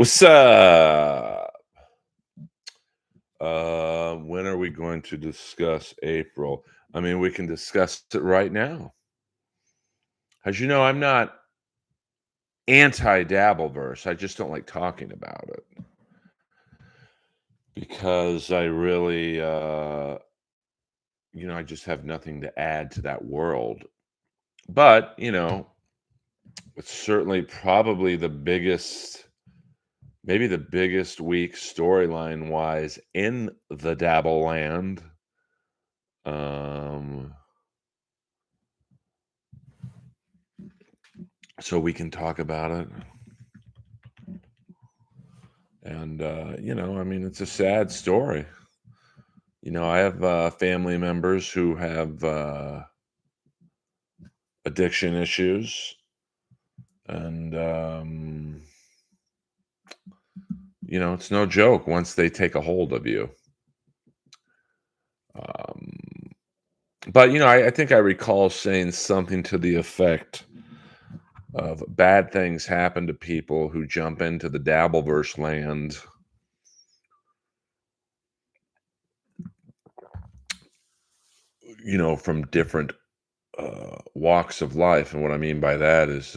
What's up? When are we going to discuss April? I mean, we can discuss it right now. As you know, I'm not anti-Dabbleverse. I just don't like talking about it because I really, I just have nothing to add to that world. But, it's certainly probably maybe the biggest week storyline wise in the Dabble land. Um, so we can talk about it. And, I mean, it's a sad story. I have family members who have addiction issues. And, it's no joke once they take a hold of you. Um, but, I think I recall saying something to the effect of bad things happen to people who jump into the Dabbleverse land, from different walks of life. And what I mean by that is,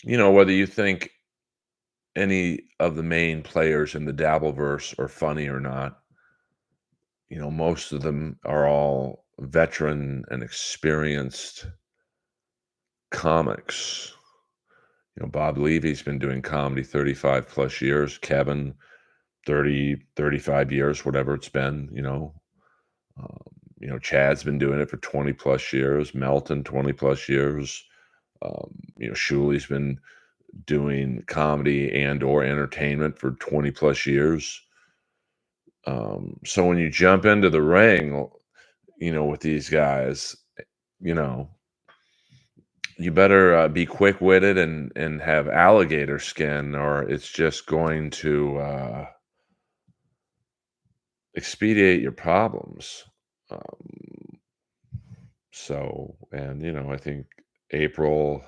whether you think any of the main players in the Dabbleverse are funny or not, most of them are all veteran and experienced comics. Bob Levy's been doing comedy 35 plus years, Kevin 30, 35 years, whatever it's been, Um, Chad's been doing it for 20 plus years, Melton 20 plus years. Shuli's been doing comedy and or entertainment for 20 plus years. So when you jump into the ring, with these guys, you know, you better be quick-witted and have alligator skin, or it's just going to expedite your problems. Um, and I think April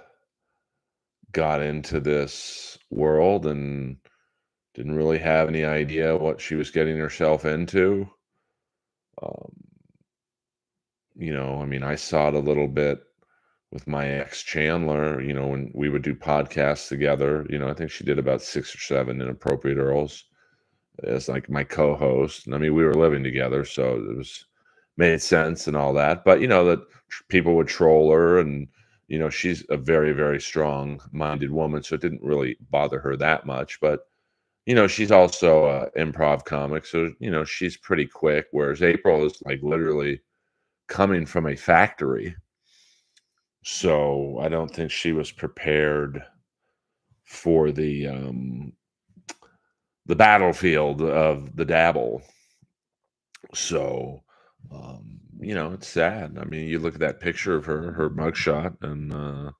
got into this world and didn't really have any idea what she was getting herself into. Um, I mean, I saw it a little bit with my ex Chandler, when we would do podcasts together. I think she did about 6 or 7 inappropriate Earls as like my co-host. And I mean, we were living together, so it was made sense and all that. But that people would troll her, and she's a very, very strong-minded woman, so it didn't really bother her that much. But she's also a improv comic, so she's pretty quick. Whereas April is like literally coming from a factory, so I don't think she was prepared for the battlefield of the dabble. So, it's sad. I mean, you look at that picture of her mugshot, and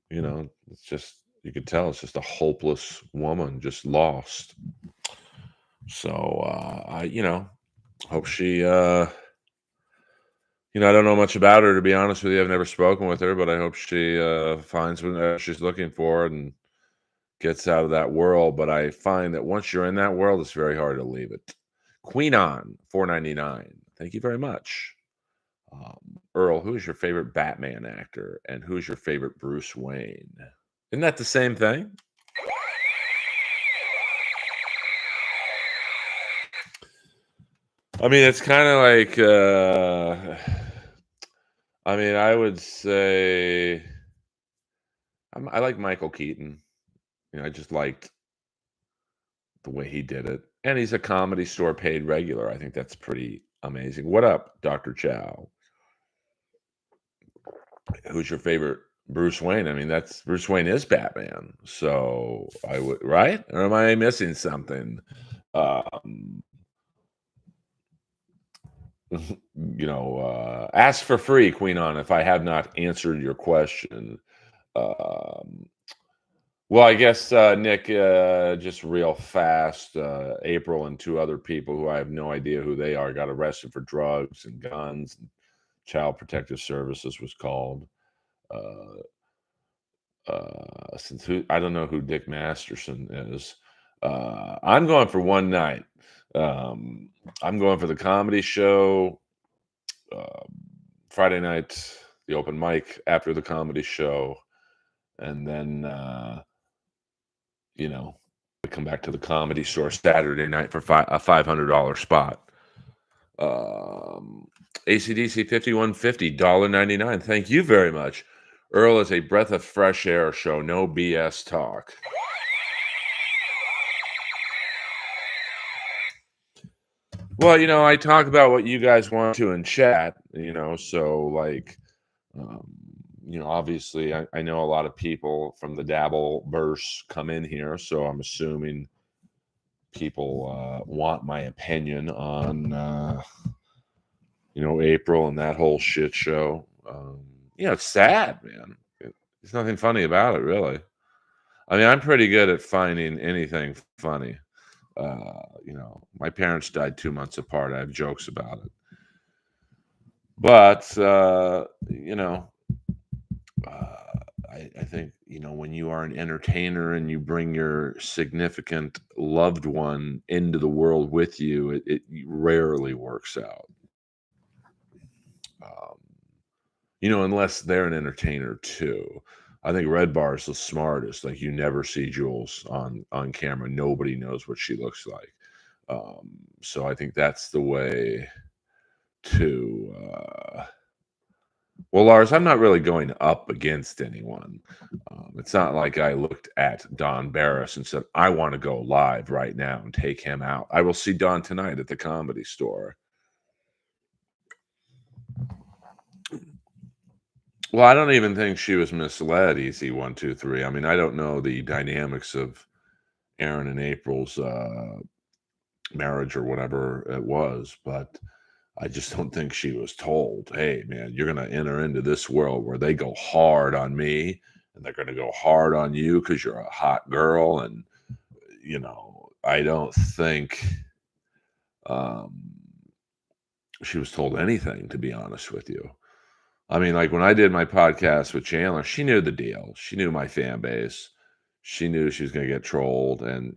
it's just you could tell it's just a hopeless woman, just lost. So, I hope she. I don't know much about her, to be honest with you. I've never spoken with her, but I hope she finds what she's looking for and gets out of that world. But I find that once you're in that world, it's very hard to leave it. Queen on $4.99. Thank you very much. Earl, who's your favorite Batman actor, and who's your favorite Bruce Wayne? Isn't that the same thing? I mean, it's kind of like, I mean, I would say I like Michael Keaton. I just liked the way he did it. And he's a Comedy Store paid regular. I think that's pretty amazing. What up, Dr. Chow? Who's your favorite Bruce Wayne? I mean, that's Bruce Wayne is Batman. So I would, right? Or am I missing something? Um, ask for free, Queen on, if I have not answered your question. Um, well, I guess, Nick, just real fast, April and 2 other people who I have no idea who they are got arrested for drugs and guns. And Child Protective Services was called. Uh, Since I don't know who Dick Masterson is. I'm going for one night. Um, I'm going for the comedy show. Uh, Friday night, the open mic after the comedy show, and then you know, we come back to the comedy store Saturday night for a $500 spot. ACDC 5150, $1.99. Thank you very much. Earl is a breath of fresh air show, no BS talk. Well, I talk about what you guys want to in chat, so like, um, obviously I know a lot of people from the Dabbleverse come in here, so I'm assuming people want my opinion on, April and that whole shit show. It's sad, man. There's nothing funny about it, really. I mean, I'm pretty good at finding anything funny. My parents died 2 months apart. I have jokes about it. But, I think, when you are an entertainer and you bring your significant loved one into the world with you, it rarely works out. Um, unless they're an entertainer too. I think Red Bar is the smartest. Like, you never see Jules on camera. Nobody knows what she looks like. So I think that's the way to. Well, Lars, I'm not really going up against anyone. It's not like I looked at Don Barris and said, I want to go live right now and take him out. I will see Don tonight at the Comedy Store. Well, I don't even think she was misled, EC123. I mean, I don't know the dynamics of Aaron and April's marriage or whatever it was, but I just don't think she was told, hey, man, you're going to enter into this world where they go hard on me and they're going to go hard on you because you're a hot girl. And, I don't think she was told anything, to be honest with you. I mean, like when I did my podcast with Chandler, she knew the deal. She knew my fan base. She knew she was going to get trolled, and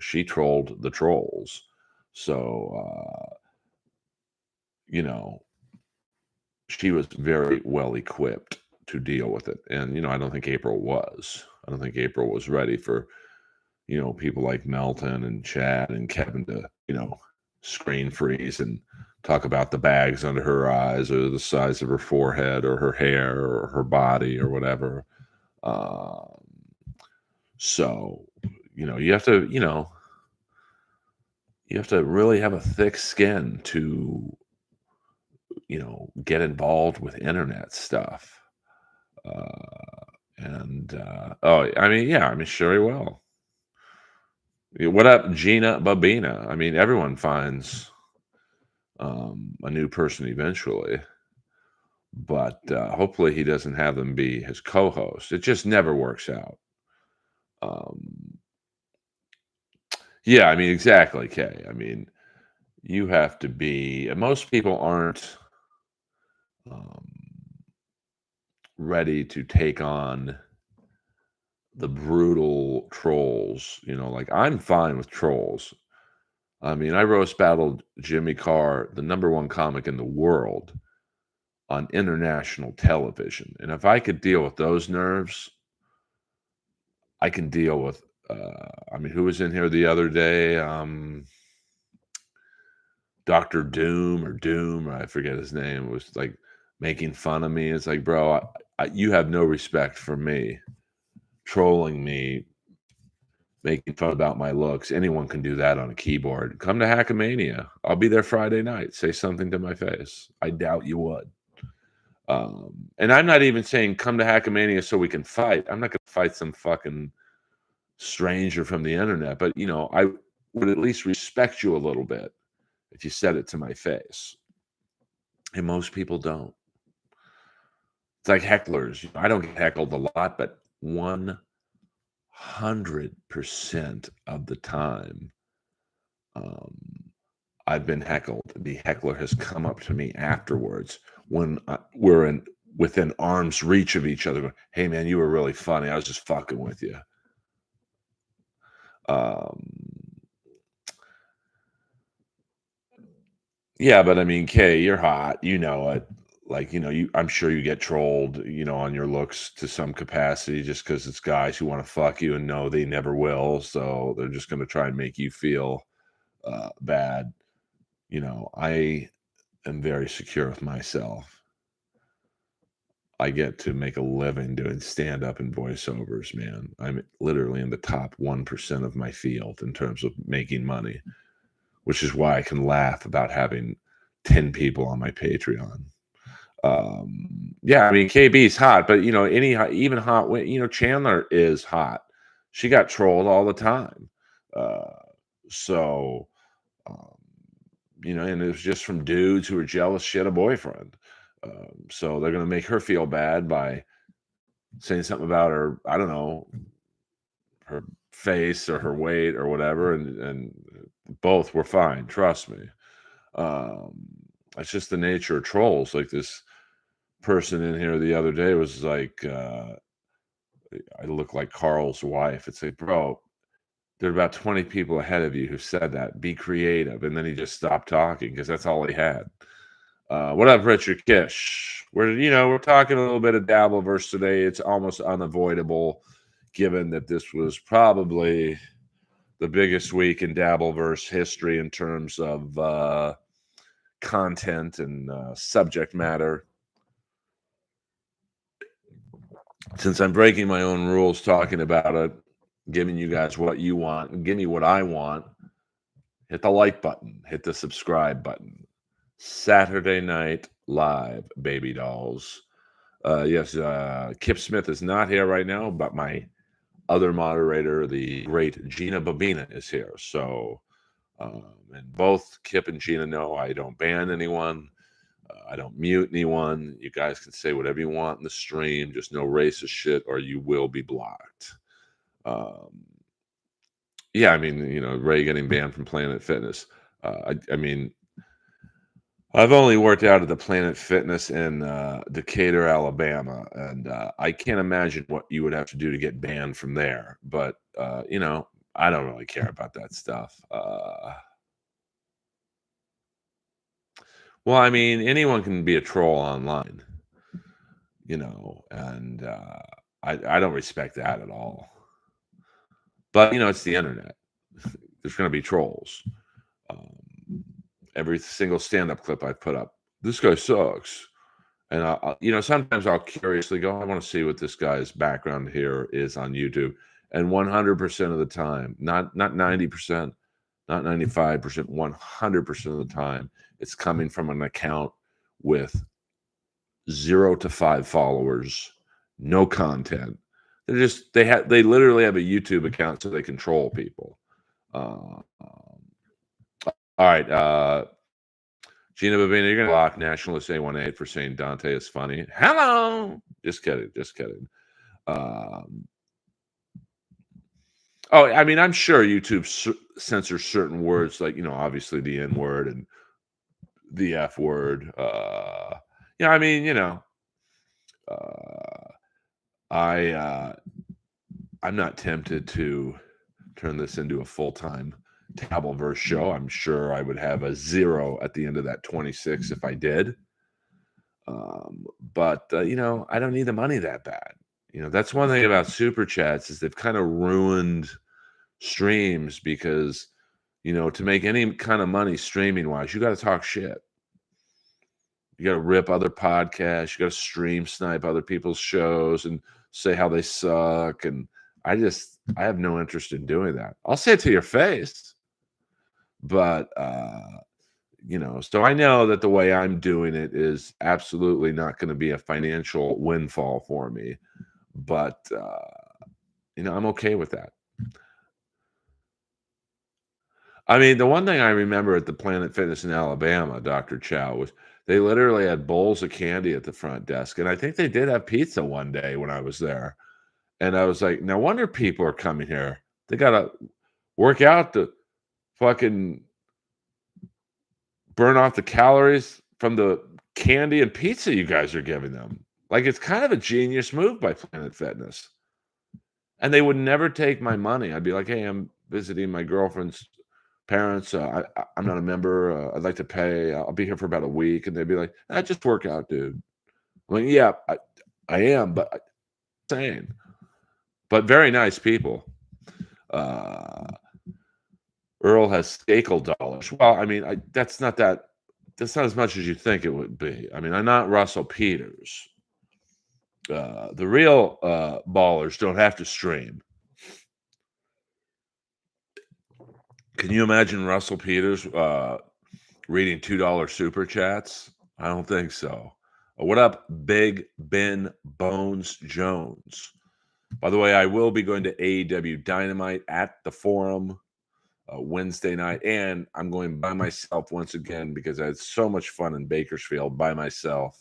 she trolled the trolls. So she was very well equipped to deal with it. And I don't think April was. I don't think April was ready for people like Melton and Chad and Kevin to screen freeze and talk about the bags under her eyes or the size of her forehead or her hair or her body or whatever. So, you have to, really have a thick skin to, get involved with internet stuff. Sure he will. What up, Gina Babina? I mean, everyone finds a new person eventually, but hopefully he doesn't have them be his co-host. It just never works out. Yeah, I mean, exactly, Kay. I mean, you have to be. Most people aren't ready to take on the brutal trolls. Like, I'm fine with trolls. I mean, I roast battled Jimmy Carr, the #1 comic in the world, on international television. And if I could deal with those nerves, I can deal with, who was in here the other day? Dr. Doom or Doom, I forget his name, was like making fun of me. It's like, bro, you have no respect for me, trolling me, making fun about my looks. Anyone can do that on a keyboard. Come to Hackamania. I'll be there Friday night. Say something to my face. I doubt you would. And I'm not even saying come to Hackamania so we can fight. I'm not going to fight some fucking stranger from the internet, but I would at least respect you a little bit if you said it to my face. And most people don't. It's like hecklers. I don't get heckled a lot, but 100% of the time, I've been heckled. The heckler has come up to me afterwards when we're in within arm's reach of each other. Going, hey man, you were really funny. I was just fucking with you. Um, yeah, but I mean, Kay, you're hot. You know it. Like, I'm sure you get trolled, on your looks to some capacity just because it's guys who want to fuck you and know they never will. So they're just going to try and make you feel bad. I am very secure with myself. I get to make a living doing stand up and voiceovers, man. I'm literally in the top 1% of my field in terms of making money, which is why I can laugh about having 10 people on my Patreon. Yeah, I mean, KB's hot, but even hot, Chandler is hot. She got trolled all the time. Uh, so, um, and it was just from dudes who were jealous she had a boyfriend. So they're going to make her feel bad by saying something about her, I don't know, her face or her weight or whatever, and both were fine. Trust me. Um, it's just the nature of trolls. Like this person in here the other day was like, I look like Carl's wife. It's like, bro, there are about 20 people ahead of you who said that. Be creative. And then he just stopped talking because that's all he had. What up, Richard Kish? We're talking a little bit of Dabbleverse today. It's almost unavoidable, given that this was probably the biggest week in Dabbleverse history in terms of content and subject matter. Since I'm breaking my own rules talking about it, giving you guys what you want, and give me what I want, hit the like button, hit the subscribe button. Saturday Night Live, baby dolls. Yes, Kip Smith is not here right now, but my other moderator, the great Gina Babina, is here. So, and both Kip and Gina know I don't ban anyone. I don't mute anyone. You guys can say whatever you want in the stream. Just no racist shit or you will be blocked. Yeah, I mean, Ray getting banned from Planet Fitness. I mean, I've only worked out at the Planet Fitness in Decatur, Alabama, and I can't imagine what you would have to do to get banned from there. But, I don't really care about that stuff. Well, I mean, anyone can be a troll online, and I don't respect that at all. But, it's the internet. There's going to be trolls. Every single stand-up clip I put up, this guy sucks. And sometimes I'll curiously go, I want to see what this guy's background here is on YouTube. And 100% of the time, not 90%, not 95%, 100% of the time, it's coming from an account with 0 to 5 followers, no content. They literally have a YouTube account so they control people. All right, Gina Babina, you're gonna block Nationalist A18 for saying Dante is funny. Hello, just kidding. Oh, I mean, I'm sure YouTube censors certain words, like obviously the N word and the F word. I mean, I'm not tempted to turn this into a full-time Dabbleverse show. I'm sure I would have a 0 at the end of that 26 if I did. But I don't need the money that bad. That's one thing about super chats is they've kind of ruined streams because, to make any kind of money streaming wise, you got to talk shit. You got to rip other podcasts. You got to stream snipe other people's shows and say how they suck. And I have no interest in doing that. I'll say it to your face. But, so I know that the way I'm doing it is absolutely not going to be a financial windfall for me. But, I'm okay with that. I mean, the one thing I remember at the Planet Fitness in Alabama, Dr. Chow, was they literally had bowls of candy at the front desk. And I think they did have pizza one day when I was there. And I was like, no wonder people are coming here. They got to work out to fucking burn off the calories from the candy and pizza you guys are giving them. Like, it's kind of a genius move by Planet Fitness. And they would never take my money. I'd be like, "Hey, I'm visiting my girlfriend's parents. I'm not a member. I'd like to pay. I'll be here for about a week." And they'd be like, just work out, dude." I'm like, "Yeah, I am, but saying." But very nice people. Uh, Earl has Skakel dollars. Well, I mean, that's not as much as you think it would be. I mean, I'm not Russell Peters. The real ballers don't have to stream. Can you imagine Russell Peters reading $2 super chats? I don't think so. What up, Big Ben Bones Jones? By the way, I will be going to AEW Dynamite at the Forum Wednesday night, and I'm going by myself once again because I had so much fun in Bakersfield by myself.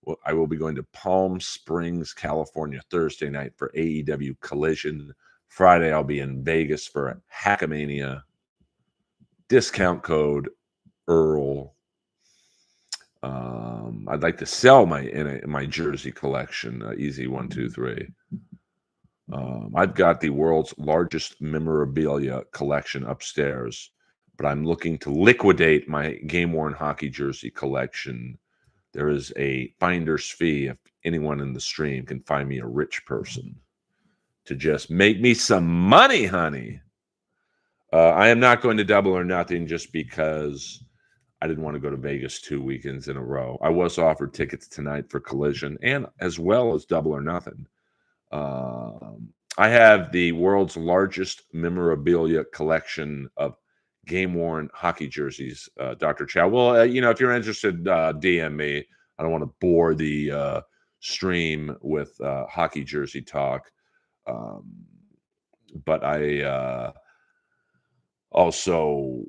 Well, I will be going to Palm Springs, California, Thursday night for AEW Collision. Friday, I'll be in Vegas for Hackamania. Discount code Earl. I'd like to sell my jersey collection. Easy 1, 2, 3. I've got the world's largest memorabilia collection upstairs, but I'm looking to liquidate my game-worn hockey jersey collection. There is a finder's fee if anyone in the stream can find me a rich person to just make me some money, honey. I am not going to Double or Nothing just because I didn't want to go to Vegas 2 weekends in a row. I was offered tickets tonight for Collision and as well as Double or Nothing. I have the world's largest memorabilia collection of game-worn hockey jerseys, Dr. Chow. Well, if you're interested, DM me. I don't want to bore the stream with hockey jersey talk. But I also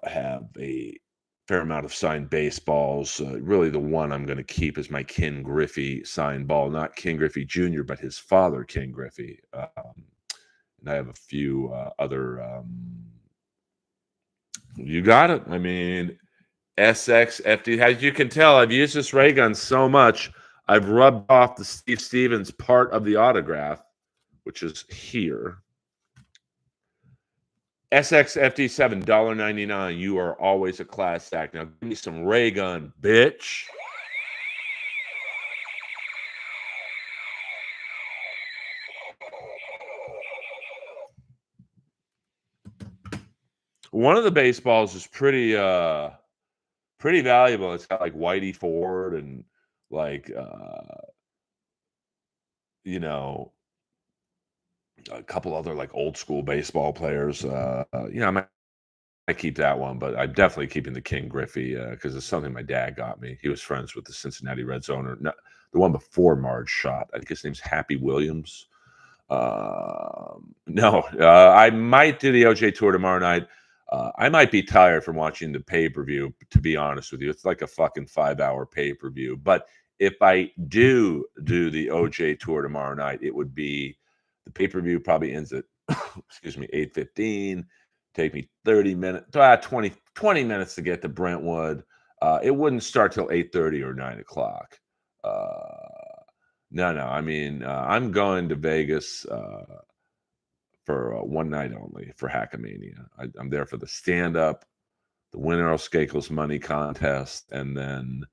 have a fair amount of signed baseballs. Really, the one I'm going to keep is my Ken Griffey signed ball, not Ken Griffey Jr., but his father, Ken Griffey. And I have a few other. You got it. I mean, SXFD. As you can tell, I've used this ray gun so much, I've rubbed off the Steve Stevens part of the autograph, which is here. SXFD7, $1.99. You are always a class act. Now give me some ray gun, bitch. One of the baseballs is pretty valuable. It's got like Whitey Ford and like a couple other like old school baseball players. I might keep that one, but I'm definitely keeping the King Griffey because it's something my dad got me. He was friends with the Cincinnati Reds owner, the one before Marge shot. I think his name's Happy Williams. No, I might do the OJ tour tomorrow night. I might be tired from watching the pay-per-view, to be honest with you. It's like a fucking 5-hour pay-per-view. But if I do the OJ tour tomorrow night, it would be the pay-per-view probably ends at, 8:15. Take me 30 minutes, 20 minutes to get to Brentwood. It wouldn't start till 8:30 or 9 o'clock. No. I mean, I'm going to Vegas for one night only for Hackamania. I'm there for the stand-up, the Win Earl Skakel's money contest, and then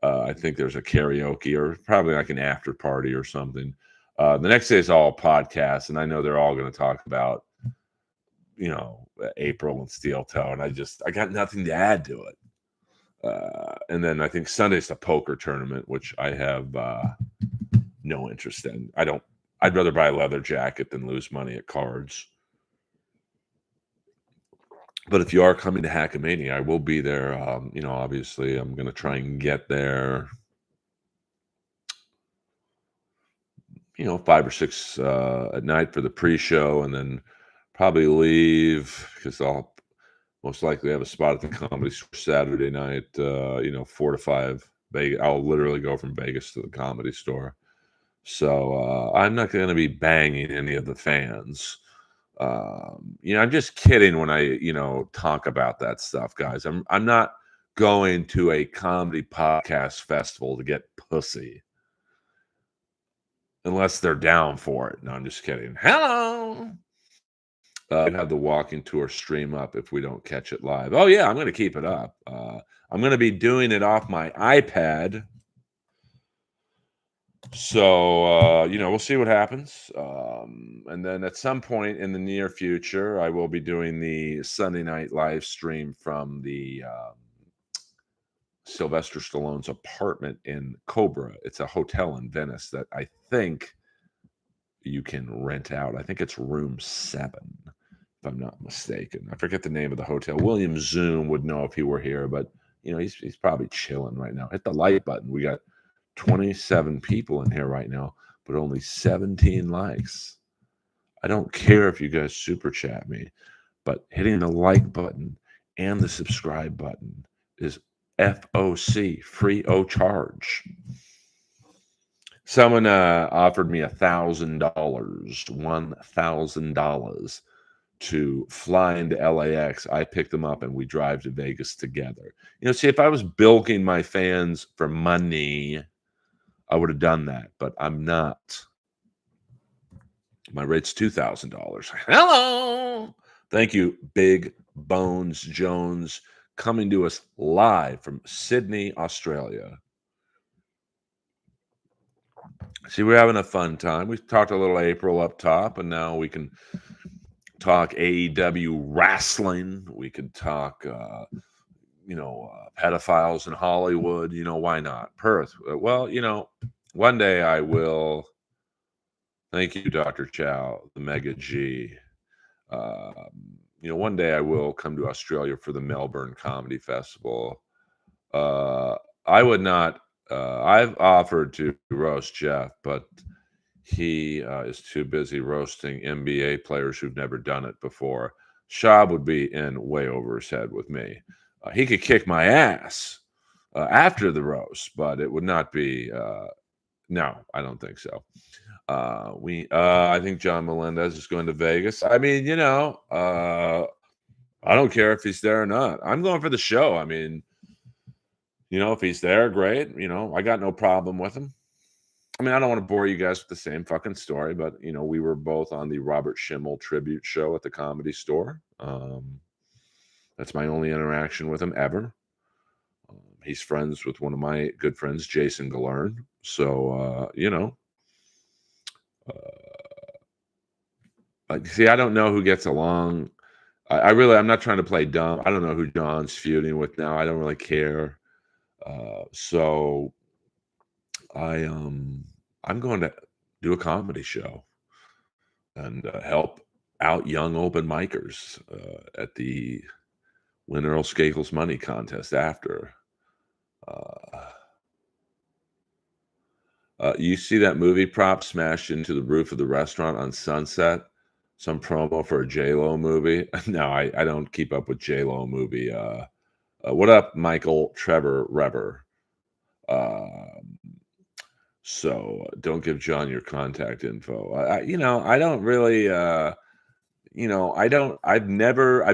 I think there's a karaoke or probably like an after party or something. The next day is all podcasts, and I know they're all going to talk about, April and Steel Toe, and I got nothing to add to it. And then I think Sunday's the poker tournament, which I have no interest in. I'd rather buy a leather jacket than lose money at cards. But if you are coming to Hackamania, I will be there. Obviously, I'm going to try and get there, 5 or 6 at night for the pre-show, and then probably leave because I'll most likely have a spot at the Comedy Store Saturday night, 4 to 5. Vegas. I'll literally go from Vegas to the Comedy Store. So I'm not going to be banging any of the fans. I'm just kidding when I, talk about that stuff, guys. I'm not going to a comedy podcast festival to get pussy. unless they're down for it. No, I'm just kidding. Hello. We have the walking tour stream up if we don't catch it live. Oh yeah, I'm going to keep it up. I'm going to be doing it off my iPad. So, we'll see what happens. And then at some point in the near future, I will be doing the Sunday night live stream from the Sylvester Stallone's apartment in Cobra. It's a hotel in Venice that I think you can rent out. I think it's room 7, if I'm not mistaken. I forget the name of the hotel. William Zoom would know if he were here, but he's probably chilling right now. Hit the like button. We got 27 people in here right now, but only 17 likes. I don't care if you guys super chat me, but hitting the like button and the subscribe button is FOC, free o charge. Someone offered me $1,000, $1,000 to fly into LAX. I picked them up and we drive to Vegas together. See, if I was bilking my fans for money, I would have done that, but I'm not. My rate's $2,000. Hello. Thank you, Big Bones Jones, coming to us live from Sydney, Australia. See, we're having a fun time. We talked a little April up top, and now we can talk AEW wrestling. We could talk, pedophiles in Hollywood. Why not? Perth. Well, one day I will. Thank you, Dr. Chow, the Mega G. One day I will come to Australia for the Melbourne Comedy Festival. I would not. I've offered to roast Jeff, but he is too busy roasting NBA players who've never done it before. Shab would be in way over his head with me. He could kick my ass after the roast, but it would not be. No, I don't think so. I think John Melendez is going to Vegas. I mean, I don't care if he's there or not. I'm going for the show. I mean, if he's there, great. I got no problem with him. I mean, I don't want to bore you guys with the same fucking story, but we were both on the Robert Schimmel tribute show at the Comedy Store. That's my only interaction with him ever. He's friends with one of my good friends, Jason Galern. So, see, I don't know who gets along. I'm not trying to play dumb. I don't know who John's feuding with now. I don't really care. So I'm going to do a comedy show and help out young open micers at the Win Earl Skakel's Money contest after. You see that movie prop smashed into the roof of the restaurant on Sunset? Some promo for a J-Lo movie? No, I don't keep up with J-Lo movie. What up, Michael Trevor Rever? So don't give John your contact info. I don't really, I've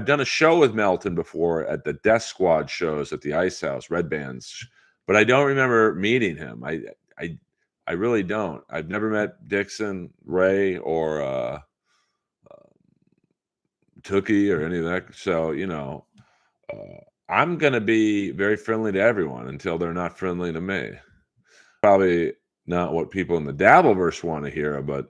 done a show with Melton before at the Death Squad shows at the Ice House, Red Bands, but I don't remember meeting him. I really don't. I've never met Dixon, Ray, or Tookie or any of that. So, I'm going to be very friendly to everyone until they're not friendly to me. Probably not what people in the Dabbleverse want to hear, but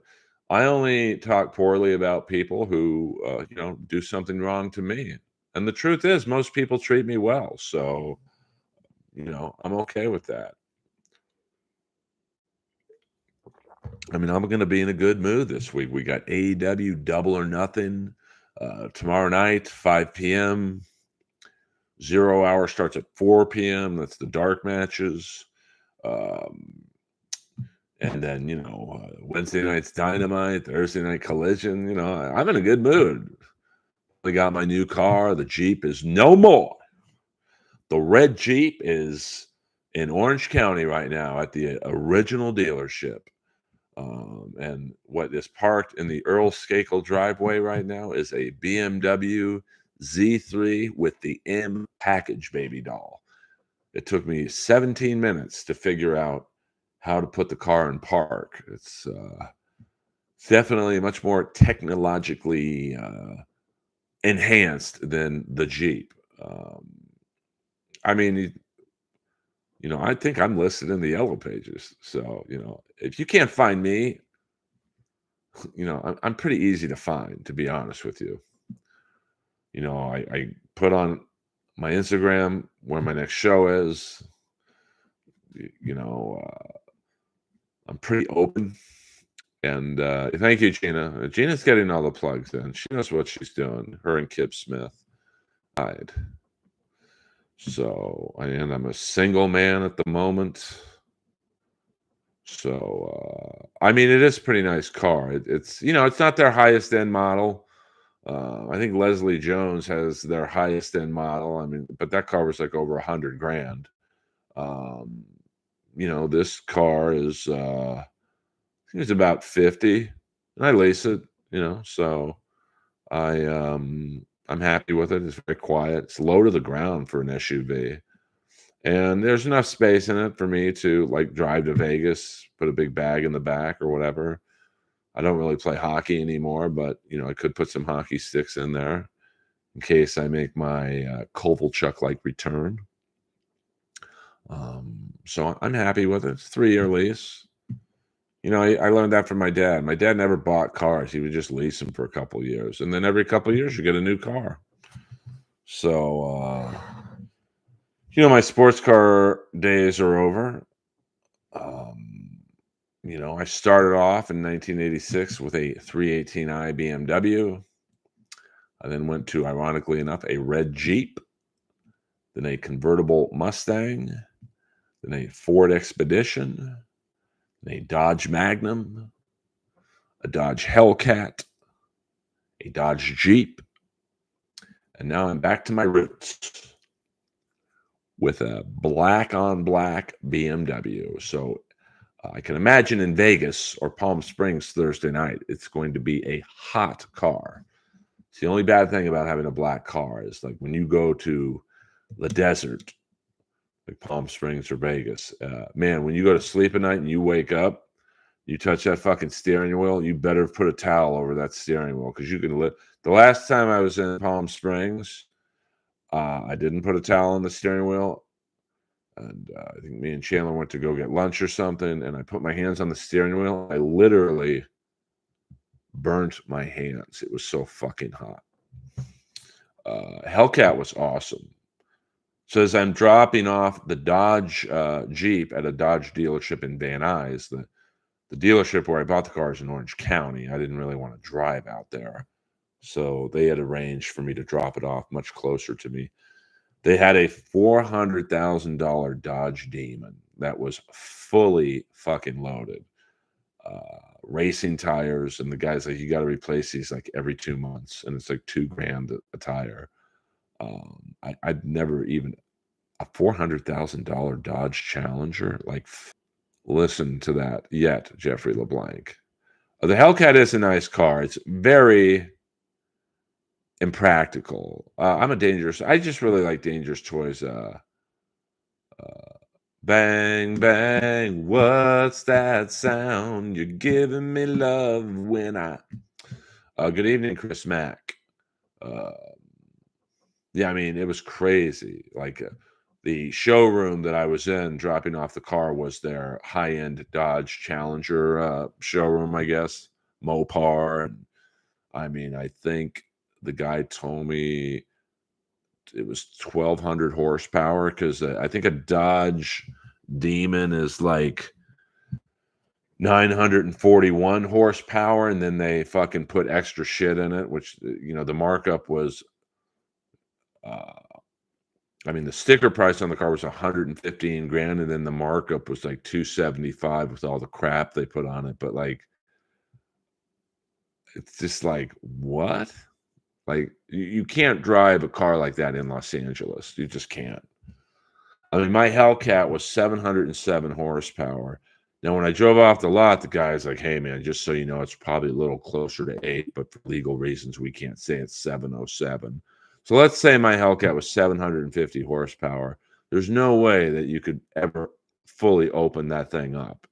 I only talk poorly about people who, do something wrong to me. And the truth is, most people treat me well. So, I'm okay with that. I mean, I'm going to be in a good mood this week. We got AEW Double or Nothing tomorrow night, 5 p.m. 0 Hour starts at 4 p.m. That's the dark matches. And then, Wednesday night's Dynamite, Thursday night Collision. I'm in a good mood. I got my new car. The Jeep is no more. The red Jeep is in Orange County right now at the original dealership. And what is parked in the Earl Skakel driveway right now is a BMW Z3 with the M package baby doll. It took me 17 minutes to figure out how to put the car in park. It's definitely much more technologically enhanced than the Jeep. Um, I mean, I think I'm listed in the yellow pages. So, if you can't find me, I'm pretty easy to find, to be honest with you. I put on my Instagram where my next show is. y- You know, uh, I'm pretty open. And thank you, Gina. Gina's getting all the plugs in. She knows what she's doing. Her and Kip Smith. Died. So, and I'm a single man at the moment. So, I mean, it is a pretty nice car. It's not their highest end model. I think Leslie Jones has their highest end model. I mean, but that car was like over 100 grand. Um, this car is, I think it's about 50, and I lease it. So I'm happy with it. It's very quiet. It's low to the ground for an SUV. And there's enough space in it for me to like drive to Vegas, put a big bag in the back or whatever. I don't really play hockey anymore, but I could put some hockey sticks in there in case I make my Kovalchuk-like return. So I'm happy with it. It's 3-year lease. I learned that from my dad. My dad never bought cars. He would just lease them for a couple of years. And then every couple of years you get a new car. So, my sports car days are over. I started off in 1986 with a 318i BMW. I then went to, ironically enough, a red Jeep, then a convertible Mustang, then a Ford Expedition, then a Dodge Magnum, a Dodge Hellcat, a Dodge Jeep, and now I'm back to my roots with a black on black BMW. So I can imagine in Vegas or Palm Springs Thursday night, it's going to be a hot car. It's the only bad thing about having a black car is like when you go to the desert, like Palm Springs or Vegas, man, when you go to sleep at night and you wake up, you touch that fucking steering wheel, you better put a towel over that steering wheel because you can live. The last time I was in Palm Springs, I didn't put a towel on the steering wheel. And I think me and Chandler went to go get lunch or something, and I put my hands on the steering wheel. I literally burnt my hands. It was so fucking hot. Hellcat was awesome. So as I'm dropping off the Dodge Jeep at a Dodge dealership in Van Nuys, the dealership where I bought the car is in Orange County. I didn't really want to drive out there. So they had arranged for me to drop it off much closer to me. They had a $400,000 Dodge Demon that was fully fucking loaded. Racing tires, and the guy's like, you got to replace these like every 2 months, and it's like $2,000 a tire. I'd never even a $400,000 Dodge Challenger. Like, listen to that yet, Jeffrey LeBlanc. The Hellcat is a nice car. It's very impractical. I just really like Dangerous Toys. Bang, bang, what's that sound? You're giving me love when I. Good evening, Chris Mack. Uh, yeah, I mean, it was crazy. Like the showroom that I was in dropping off the car was their high end Dodge Challenger showroom, I guess. Mopar. And I mean, I think the guy told me it was 1,200 horsepower because I think a Dodge Demon is like 941 horsepower, and then they fucking put extra shit in it, which the markup was. I mean, the sticker price on the car was 115 grand, and then the markup was like 275 with all the crap they put on it. But like, it's just like what? Like you can't drive a car like that in Los Angeles. You just can't. I mean, my Hellcat was 707 horsepower. Now, when I drove off the lot, the guy's like, hey, man, just so you know, it's probably a little closer to 8, but for legal reasons, we can't say it's 707. So let's say my Hellcat was 750 horsepower. There's no way that you could ever fully open that thing up.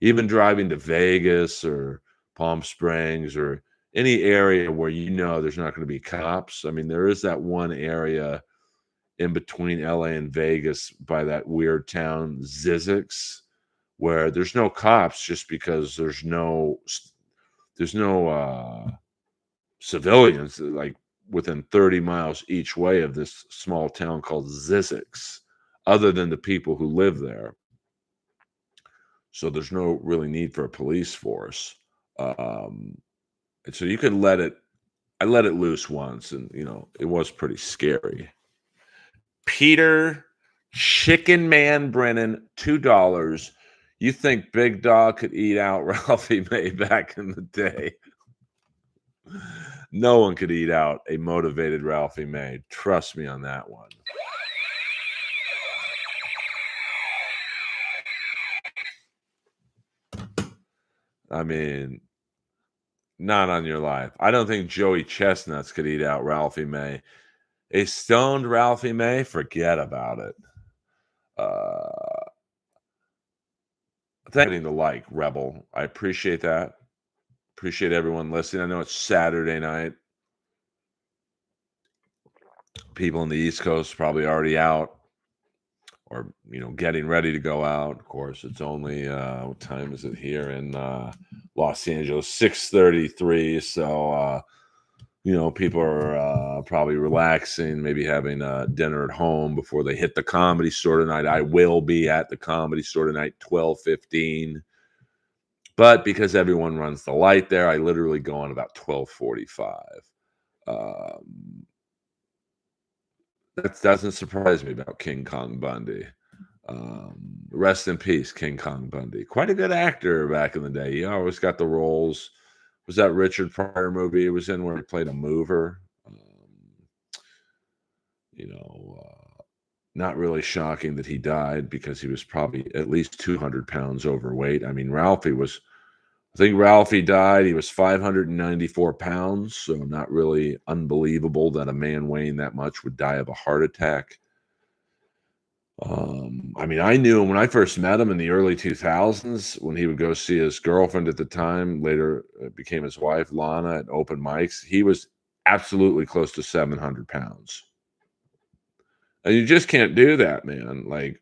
Even driving to Vegas or Palm Springs or any area where you know there's not going to be cops. I mean, there is that one area in between LA and Vegas by that weird town, Zizix, where there's no cops just because there's no civilians like within 30 miles each way of this small town called Zizix, other than the people who live there. So there's no really need for a police force. Um, and so you could I let it loose once, and it was pretty scary. Peter Chicken Man Brennan, $2. You think Big Dog could eat out Ralphie May back in the day? No one could eat out a motivated Ralphie May. Trust me on that one. I mean, not on your life. I don't think Joey Chestnuts could eat out Ralphie May. A stoned Ralphie May, forget about it. Thank you to like Rebel. I appreciate that. Appreciate everyone listening. I know it's Saturday night. People in the East Coast probably already out or getting ready to go out. Of course, it's only what time is it here in Los Angeles? 6:33. So people are probably relaxing, maybe having dinner at home before they hit the Comedy Store tonight. I will be at the Comedy Store tonight, 12:15. But because everyone runs the light there, I literally go on about 12:45. That doesn't surprise me about King Kong Bundy. Rest in peace, King Kong Bundy. Quite a good actor back in the day. He always got the roles. Was that Richard Pryor movie he was in where he played a mover? Not really shocking that he died because he was probably at least 200 pounds overweight. I mean, I think Ralphie died. He was 594 pounds, so not really unbelievable that a man weighing that much would die of a heart attack. I mean, I knew him when I first met him in the early 2000s when he would go see his girlfriend at the time, later became his wife, Lana, at open mics. He was absolutely close to 700 pounds. And you just can't do that, man. Like,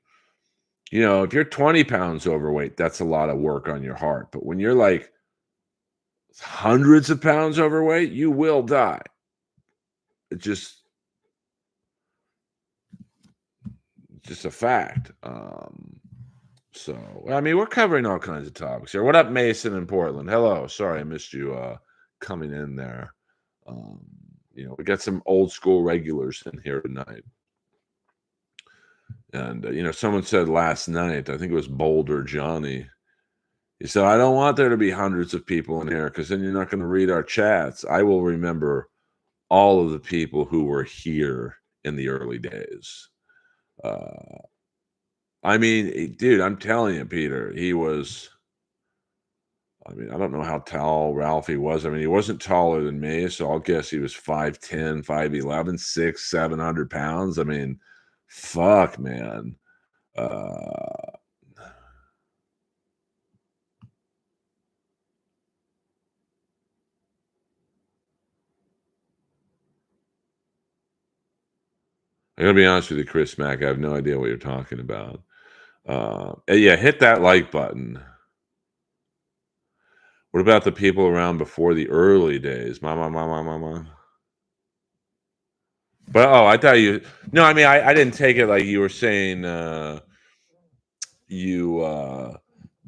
if you're 20 pounds overweight, that's a lot of work on your heart. But when you're like hundreds of pounds overweight, you will die. It's just a fact. So, I mean, we're covering all kinds of topics here. What up, Mason in Portland? Hello. Sorry I missed you coming in there. We got some old school regulars in here tonight. And, someone said last night, I think it was Boulder Johnny, he said, I don't want there to be hundreds of people in here because then you're not going to read our chats. I will remember all of the people who were here in the early days. I mean, dude, I'm telling you, Peter, I don't know how tall Ralphie was. I mean, he wasn't taller than me, so I'll guess he was 5'10", 5'11", 600, 700 pounds. I mean, fuck, man. I gotta be honest with you, Chris Mack. I have no idea what you're talking about. Yeah, hit that like button. What about the people around before the early days? Mama. But I thought you. No, I mean I didn't take it like you were saying. You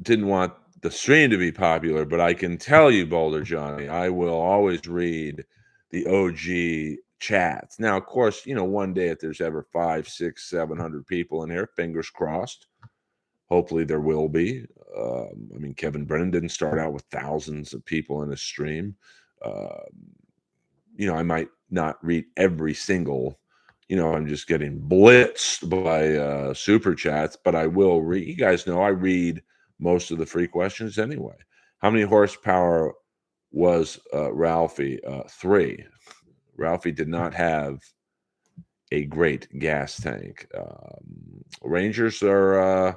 didn't want the stream to be popular, but I can tell you, Boulder Johnny, I will always read the OG chats. Now, of course, one day if there's ever 500, 600, 700 people in here, fingers crossed. Hopefully there will be. I mean, Kevin Brennan didn't start out with thousands of people in his stream. I might not read every single, I'm just getting blitzed by super chats, but I will read. You guys know I read most of the free questions anyway. How many horsepower was Ralphie? 3. Ralphie did not have a great gas tank. Rangers are,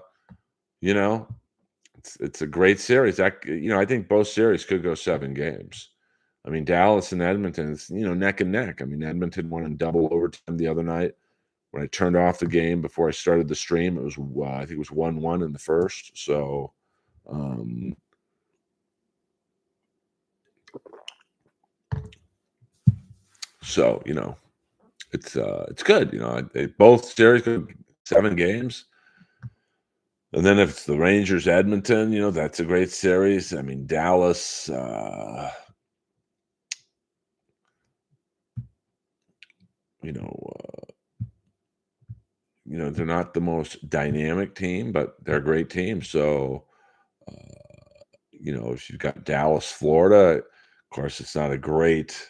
It's a great series. I think both series could go 7 games. I mean, Dallas and Edmonton is, neck and neck. I mean, Edmonton won in double overtime the other night. When I turned off the game before I started the stream, it was I think it was 1-1 in the first. So, um, it's good. Both series go 7 games. And then if it's the Rangers Edmonton, that's a great series. I mean, Dallas, you know, they're not the most dynamic team, but they're a great team. So, if you've got Dallas, Florida, of course, it's not a great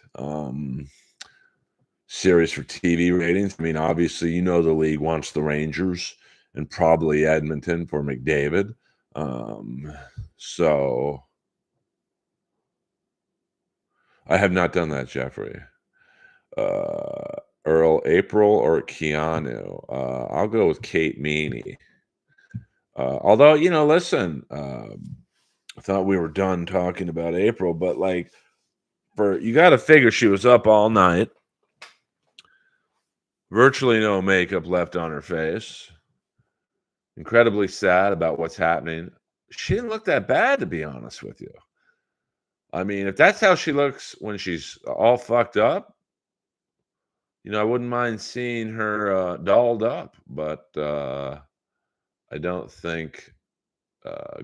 series for TV ratings. I mean, obviously, the league wants the Rangers and probably Edmonton for McDavid. So I have not done that, Jeffrey. Earl, April, or Keanu? I'll go with Kate Meany. Although, listen, I thought we were done talking about April, but like, you got to figure she was up all night, virtually no makeup left on her face, incredibly sad about what's happening. She didn't look that bad, to be honest with you. I mean, if that's how she looks when she's all fucked up, I wouldn't mind seeing her dolled up, but I don't think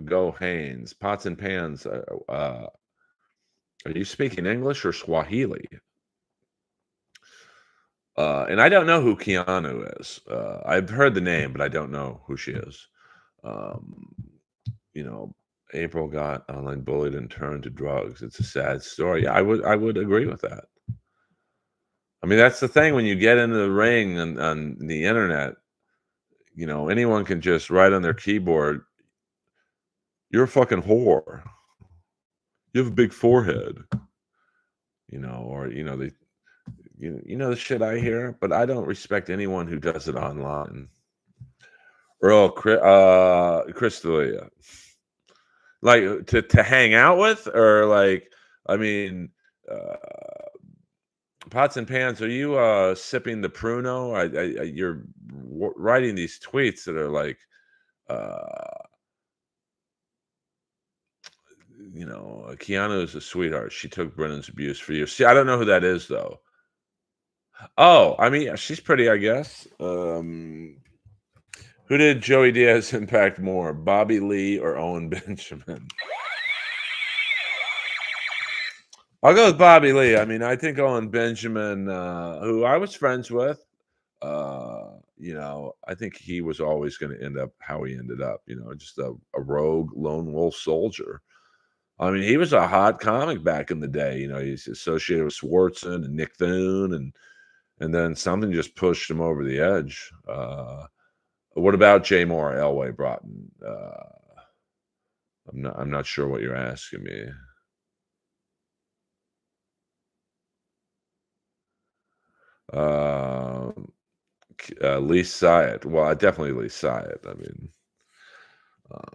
go Haynes. Pots and pans. Are you speaking English or Swahili? And I don't know who Keanu is. I've heard the name, but I don't know who she is. Um, April got online bullied and turned to drugs. It's a sad story. Yeah, I would agree with that. I mean, that's the thing when you get into the ring and on the internet, anyone can just write on their keyboard, "You're a fucking whore. You have a big forehead." Or the shit I hear, but I don't respect anyone who does it online. Earl, Chris D'Elia. Like to hang out with, or like, I mean, uh, pots and pans. Are you sipping the Pruno? You're writing these tweets that are like, uh, Keanu is a sweetheart. She took Brennan's abuse for you. See, I don't know who that is though. Oh, I mean, yeah, she's pretty, I guess. Who did Joey Diaz impact more, Bobby Lee or Owen Benjamin? I'll go with Bobby Lee. I mean, I think Owen Benjamin, who I was friends with, I think he was always going to end up how he ended up, just a rogue lone wolf soldier. I mean, he was a hot comic back in the day. He's associated with Swartzen and Nick Thune, and then something just pushed him over the edge. What about Jay Moore, Elway Broughton? I'm not sure what you're asking me. Lee Syatt. Well, I definitely Lee Syatt. I mean, um,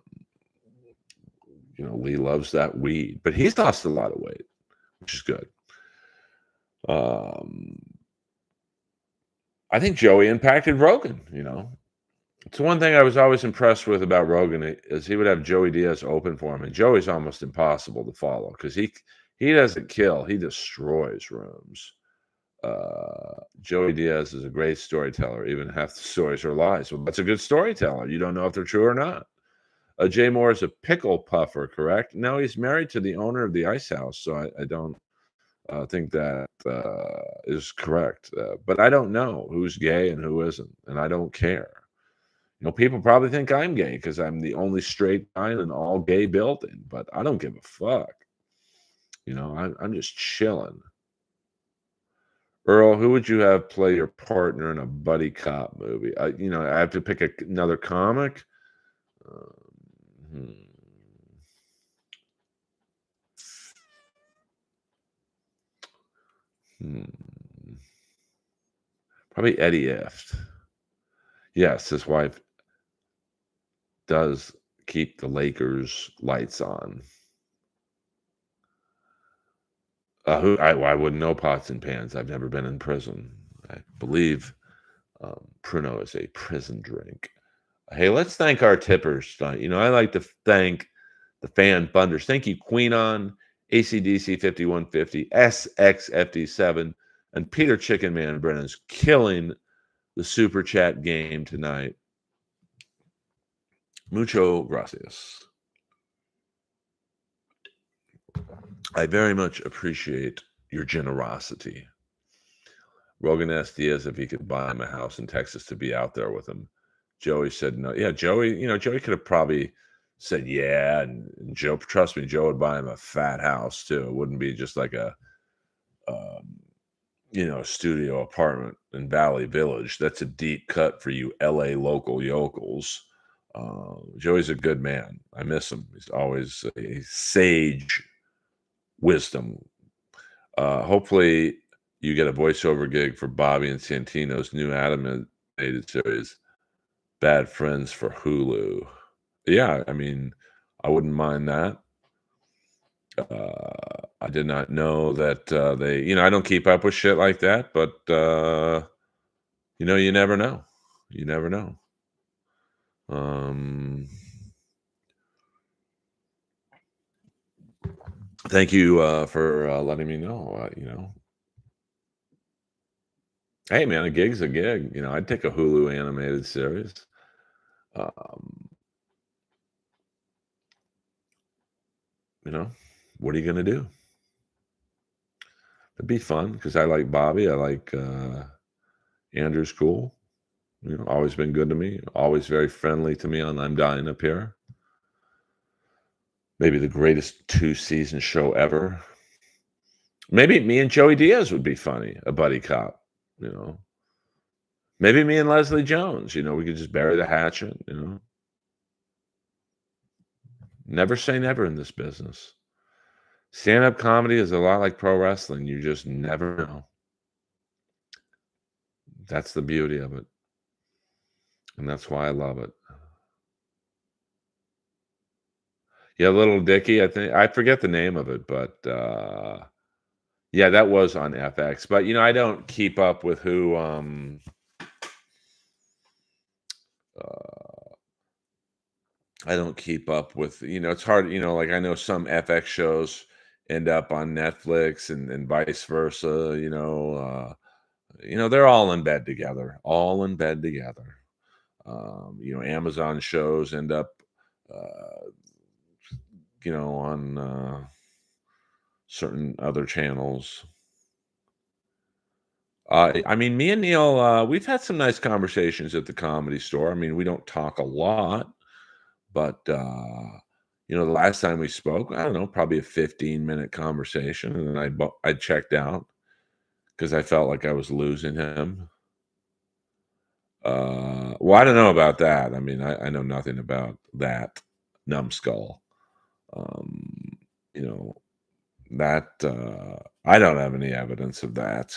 Lee loves that weed, but he's lost a lot of weight, which is good. I think Joey impacted Rogan. It's one thing I was always impressed with about Rogan is he would have Joey Diaz open for him, and Joey's almost impossible to follow because he doesn't kill, he destroys rooms. Joey Diaz is a great storyteller. Even half the stories are lies. Well, that's a good storyteller. You don't know if they're true or not. Jay Moore is a pickle puffer, correct? No, he's married to the owner of the ice house, so I don't think that is correct. But I don't know who's gay and who isn't, and I don't care. People probably think I'm gay because I'm the only straight guy in an all-gay building, but I don't give a fuck. I'm just chilling. Earl, who would you have play your partner in a buddy cop movie? I have to pick another comic. Hmm. Probably Eddie Ift. Yes, his wife does keep the Lakers lights on. I wouldn't know pots and pans. I've never been in prison. I believe Pruno is a prison drink. Hey, let's thank our tippers tonight. I like to thank the fan funders. Thank you, Queenon, ACDC 5150, SXFD7, and Peter Chicken Man Brennan's killing the super chat game tonight. Mucho gracias. I very much appreciate your generosity. Rogan asked Diaz if he could buy him a house in Texas to be out there with him. Joey said no. Yeah, Joey could have probably said yeah, and Joe, trust me, Joe would buy him a fat house too. It wouldn't be just like a studio apartment in Valley Village. That's a deep cut for you LA local yokels. Joey's a good man. I miss him. He's always a sage wisdom. Hopefully you get a voiceover gig for Bobby and Santino's new animated series, Bad Friends, for Hulu. Yeah, I mean, I wouldn't mind that. I did not know that they, I don't keep up with shit like that, but you never know. You never know. Thank you for letting me know. Hey man, a gig's a gig. I'd take a Hulu animated series. What are you gonna do? It'd be fun because I like Bobby. I like Andrew's cool. Always been good to me. Always very friendly to me on I'm Dying Up Here. Maybe the greatest 2-season show ever. Maybe me and Joey Diaz would be funny, a buddy cop. Maybe me and Leslie Jones. We could just bury the hatchet. Never say never in this business. Stand-up comedy is a lot like pro wrestling. You just never know. That's the beauty of it. And that's why I love it. Yeah, Little Dicky, I think. I forget the name of it, but yeah, that was on FX. But I don't keep up with who I don't keep up with, it's hard, like I know some FX shows end up on Netflix and vice versa, they're all in bed together, all in bed together. Amazon shows end up, on certain other channels. I mean, me and Neil, we've had some nice conversations at the Comedy Store. I mean, we don't talk a lot, but the last time we spoke, I don't know, probably a 15-minute conversation, and then I checked out because I felt like I was losing him. Well, I don't know about that. I mean, I know nothing about that numbskull. That I don't have any evidence of that.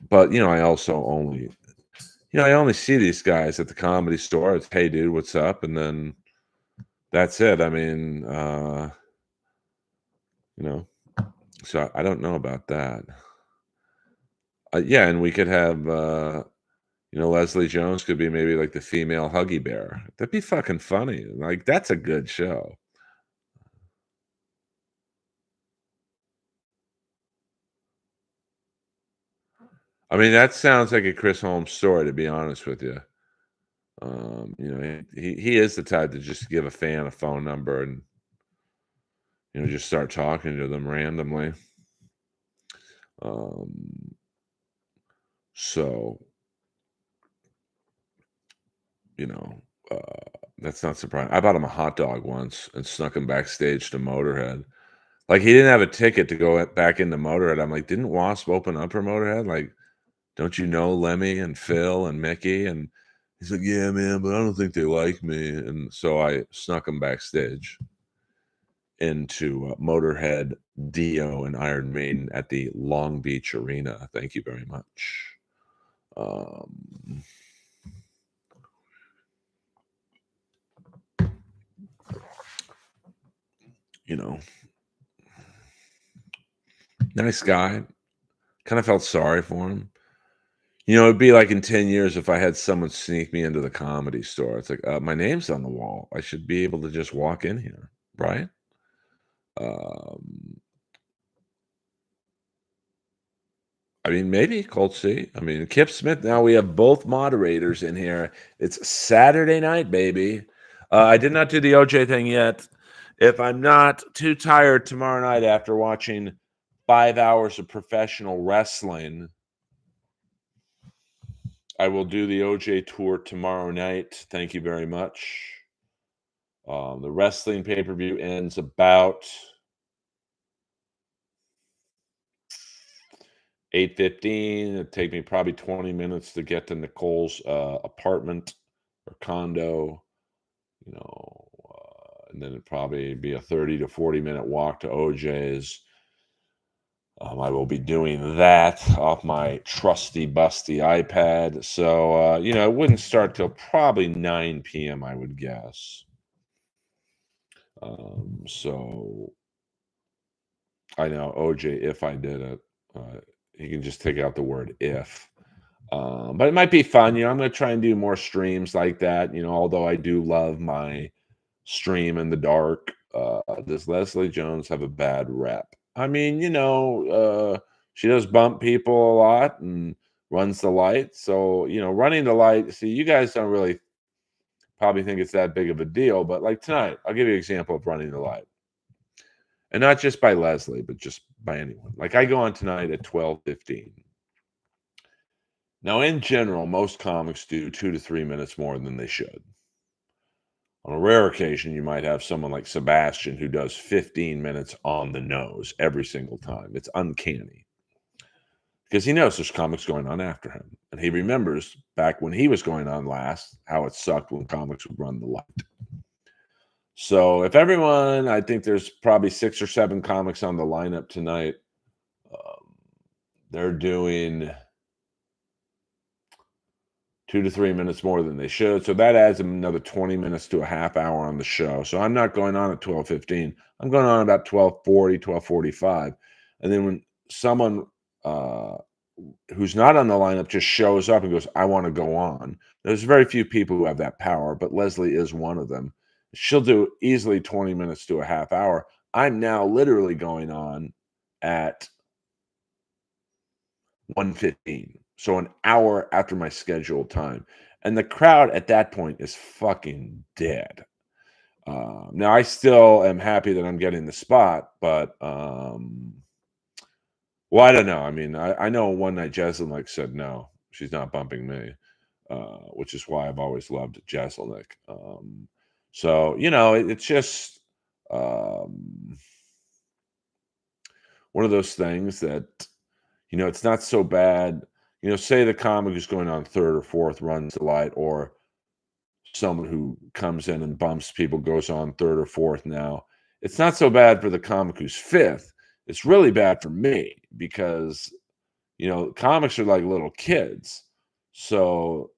But I also I only see these guys at the Comedy Store. It's, hey dude, what's up? And then that's it. I mean, so I don't know about that. Yeah, and we could have Leslie Jones could be maybe like the female Huggy Bear. That'd be fucking funny. Like, that's a good show. I mean, that sounds like a Chris Holmes story, to be honest with you. He is the type to just give a fan a phone number and just start talking to them randomly. So that's not surprising. I bought him a hot dog once and snuck him backstage to Motorhead. Like, he didn't have a ticket to go back into Motorhead. I'm like, didn't Wasp open up for Motorhead? Like, don't you know Lemmy and Phil and Mickey? And he's like, yeah, man, but I don't think they like me. And so I snuck him backstage into Motorhead, Dio, and Iron Maiden at the Long Beach Arena. Thank you very much. you know, nice guy. Kind of felt sorry for him. It'd be like in 10 years if I had someone sneak me into the Comedy Store. It's like, my name's on the wall. I should be able to just walk in here, right? Um, I mean, maybe Colt C. I mean, Kip Smith. Now we have both moderators in here. It's Saturday night, baby. I did not do the OJ thing yet. If I'm not too tired tomorrow night after watching 5 hours of professional wrestling, I will do the OJ tour tomorrow night. Thank you very much. The wrestling pay-per-view ends about 8:15. It'd take me probably 20 minutes to get to Nicole's apartment or condo, and then it'd probably be a 30 to 40-minute walk to OJ's. I will be doing that off my trusty, busty iPad. So, it wouldn't start till probably 9 p.m., I would guess. So I know OJ, if I did it, you can just take out the word if. But it might be fun. I'm going to try and do more streams like that. Although I do love my stream in the dark. Does Leslie Jones have a bad rep? I mean, she does bump people a lot and runs the light. So, running the light, see, you guys don't really probably think it's that big of a deal. But like tonight, I'll give you an example of running the light. And not just by Leslie, but just by anyone. Like I go on tonight at 12:15. Now, in general, most comics do 2 to 3 minutes more than they should. On a rare occasion, you might have someone like Sebastian who does 15 minutes on the nose every single time. It's uncanny because he knows there's comics going on after him. And he remembers back when he was going on last, how it sucked when comics would run the light. So if everyone, I think there's probably 6 or 7 comics on the lineup tonight. They're doing 2 to 3 minutes more than they should. So that adds another 20 minutes to a half hour on the show. So I'm not going on at 12:15. I'm going on about 12:40, 12:45. And then when someone who's not on the lineup just shows up and goes, I want to go on. There's very few people who have that power, but Leslie is one of them. She'll do easily 20 minutes to a half hour. I'm now literally going on at 1:15. So an hour after my scheduled time. And the crowd at that point is fucking dead. Now I still am happy that I'm getting the spot, but well, I don't know. I mean, I know one night Jeselnik said no, she's not bumping me, which is why I've always loved Jeselnik. So it's just one of those things that it's not so bad. Say the comic who's going on third or fourth runs the light, or someone who comes in and bumps people goes on third or fourth now. It's not so bad for the comic who's fifth. It's really bad for me because, comics are like little kids. So,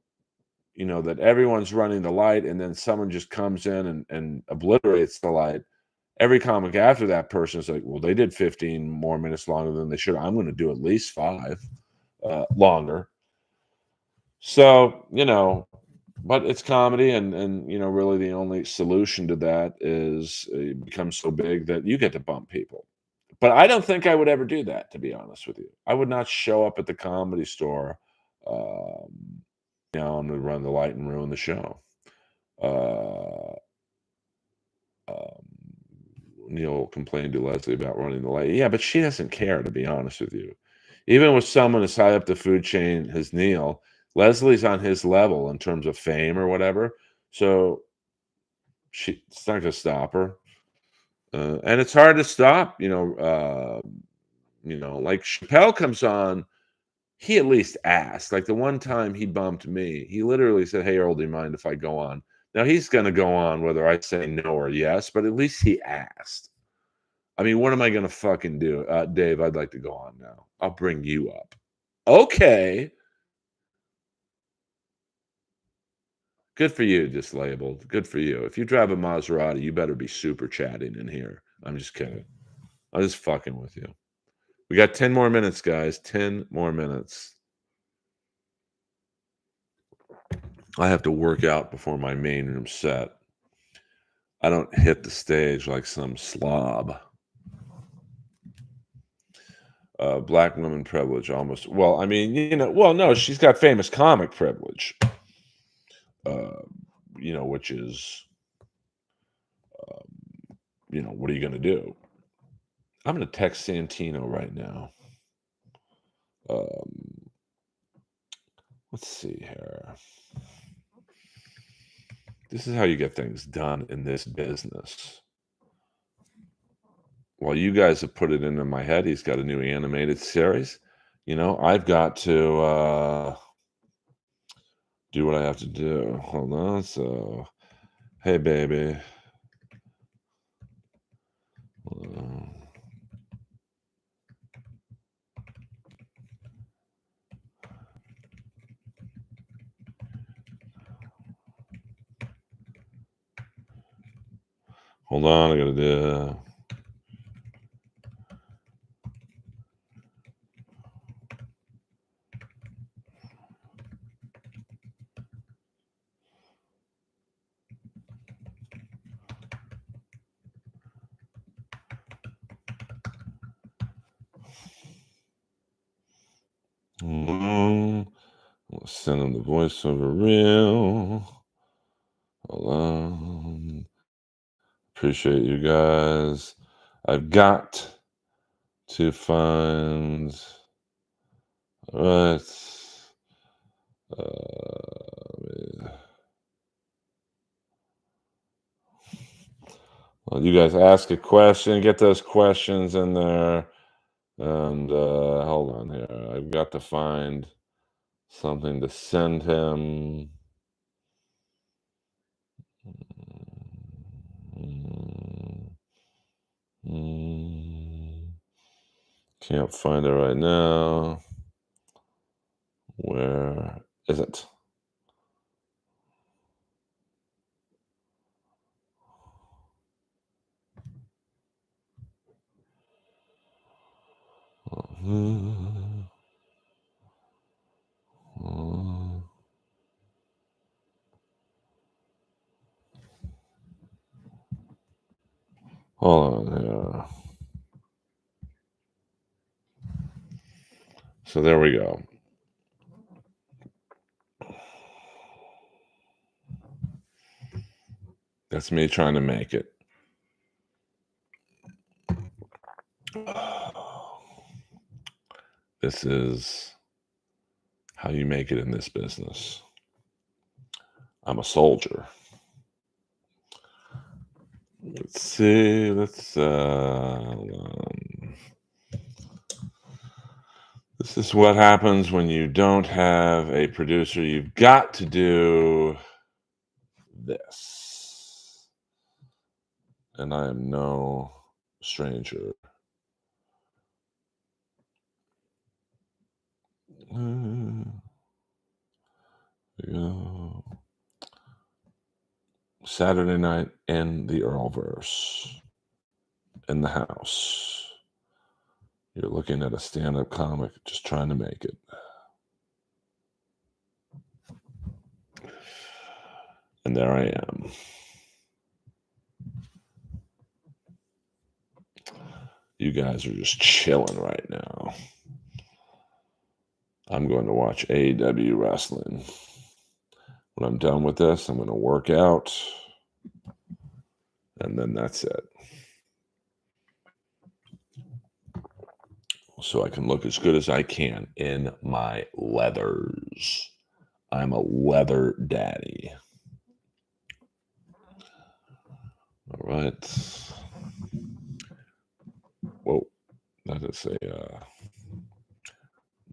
that everyone's running the light and then someone just comes in and obliterates the light. Every comic after that person is like, well, they did 15 more minutes longer than they should. I'm going to do at least 5 longer. So, but it's comedy, and really the only solution to that is it becomes so big that you get to bump people. But I don't think I would ever do that, to be honest with you. I would not show up at the Comedy Store, and run the light and ruin the show. Uh, Neil complained to Leslie about running the light. Yeah, but she doesn't care, to be honest with you. Even with someone as high up the food chain as Neil, Leslie's on his level in terms of fame or whatever. So it's not going to stop her. And it's hard to stop, like Chappelle comes on, he at least asked. Like the one time he bumped me, he literally said, hey, Earl, do you mind if I go on? Now he's going to go on whether I say no or yes, but at least he asked. I mean, what am I going to fucking do? Dave, I'd like to go on now. I'll bring you up. Okay. Good for you, Dislabeled. Good for you. If you drive a Maserati, you better be super chatting in here. I'm just kidding. I'm just fucking with you. We got 10 more minutes, guys. 10 more minutes. I have to work out before my main room set. I don't hit the stage like some slob. Black women privilege almost. Well, I mean, well, no, she's got famous comic privilege. Uh, which is, what are you going to do? I'm going to text Santino right now. Um, let's see here. This is how you get things done in this business. While you guys have put it into my head, he's got a new animated series. I've got to do what I have to do. Hold on. So, hey, baby. Hold on. I got to do. I'll send him the voiceover reel. Hold on. Appreciate you guys. I've got to find. All right. Well, you guys ask a question, get those questions in there. And hold on here. I've got to find something to send him. Can't find it right now. Where is it? Hold on here. So there we go. That's me trying to make it. This is how you make it in this business. I'm a soldier. Let's see. This is what happens when you don't have a producer. You've got to do this. And I am no stranger. Saturday night in the Earlverse. In the house. You're looking at a stand-up comic just trying to make it. And there I am. You guys are just chilling right now. I'm going to watch AEW wrestling. When I'm done with this, I'm going to work out. And then that's it. So I can look as good as I can in my leathers. I'm a leather daddy. All right. Whoa. That is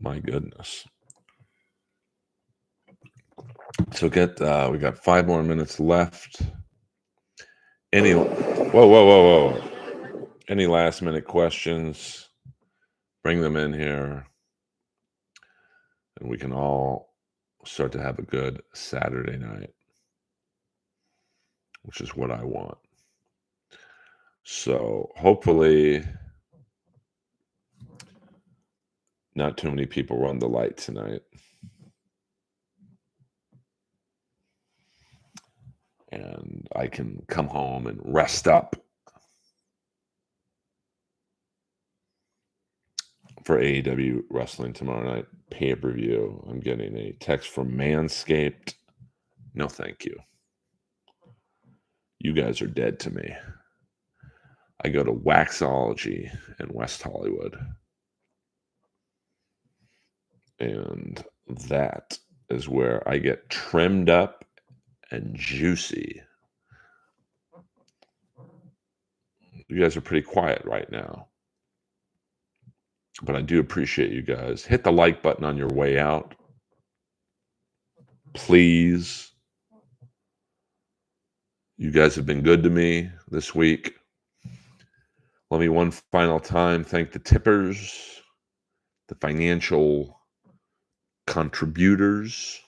my goodness. So we got 5 more minutes left. Whoa. Any last minute questions? Bring them in here. And we can all start to have a good Saturday night, which is what I want. So hopefully not too many people run the light tonight. And I can come home and rest up for AEW Wrestling tomorrow night pay-per-view. I'm getting a text from Manscaped. No, thank you. You guys are dead to me. I go to Waxology in West Hollywood. And that is where I get trimmed up and juicy. You guys are pretty quiet right now. But I do appreciate you guys. Hit the like button on your way out. Please. You guys have been good to me this week. Let me one final time thank the tippers, the financial contributors,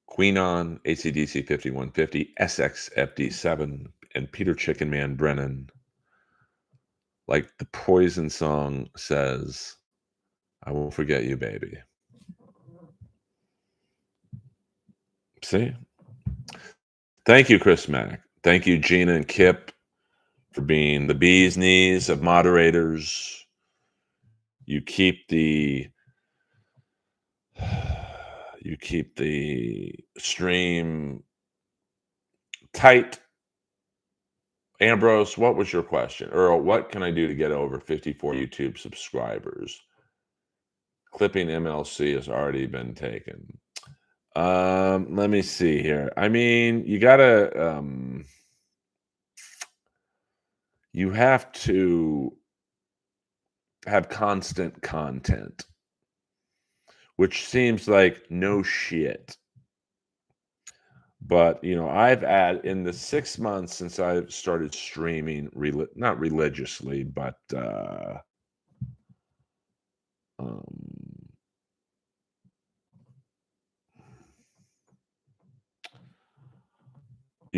Queenon, ACDC 5150, SXFD7, and Peter Chicken Man Brennan. Like the Poison song says, I won't forget you, baby. See? Thank you, Chris Mack. Thank you, Gina and Kip, for being the bee's knees of moderators. You keep the stream tight. Ambrose, what was your question? Earl, what can I do to get over 54 YouTube subscribers? Clipping MLC has already been taken. Let me see here. I mean, you gotta you have to have constant content, which seems like no shit. But, I've had in the 6 months since I've started streaming, not religiously, but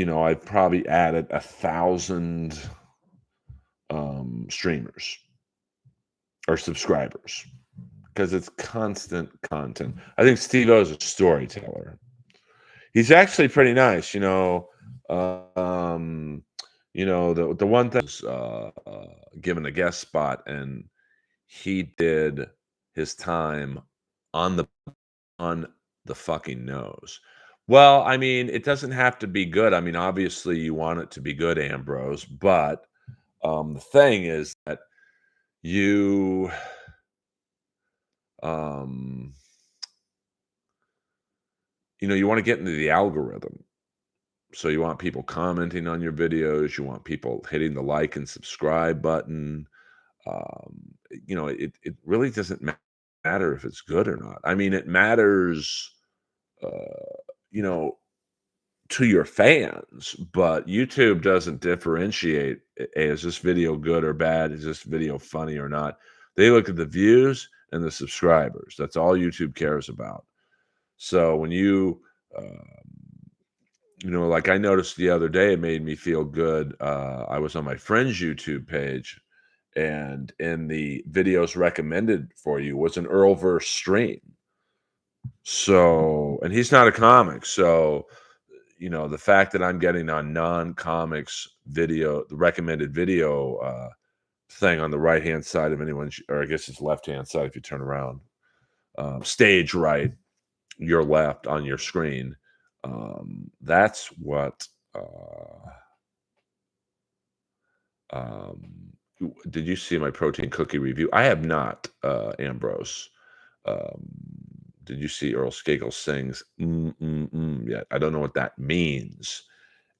I've probably added 1,000 streamers or subscribers because it's constant content. I think Steve-O is a storyteller. He's actually pretty nice, the one thing was given a guest spot, and he did his time on the fucking nose. Well, I mean, it doesn't have to be good. I mean, obviously you want it to be good, Ambrose, but the thing is that you you want to get into the algorithm. So you want people commenting on your videos. You want people hitting the like and subscribe button. It really doesn't matter if it's good or not. I mean, it matters, to your fans, but YouTube doesn't differentiate, hey, is this video good or bad? Is this video funny or not? They look at the views and the subscribers. That's all YouTube cares about. So when like I noticed the other day, it made me feel good. I was on my friend's YouTube page, and in the videos recommended for you was an Earlverse stream. So, and he's not a comic. So, the fact that I'm getting on non-comics video, the recommended video thing on the right-hand side of anyone, or I guess it's left-hand side if you turn around, stage right, your left on your screen. That's what did you see my protein cookie review? I have not, Ambrose. Did you see Earl Skagel sings yet? I don't know what that means,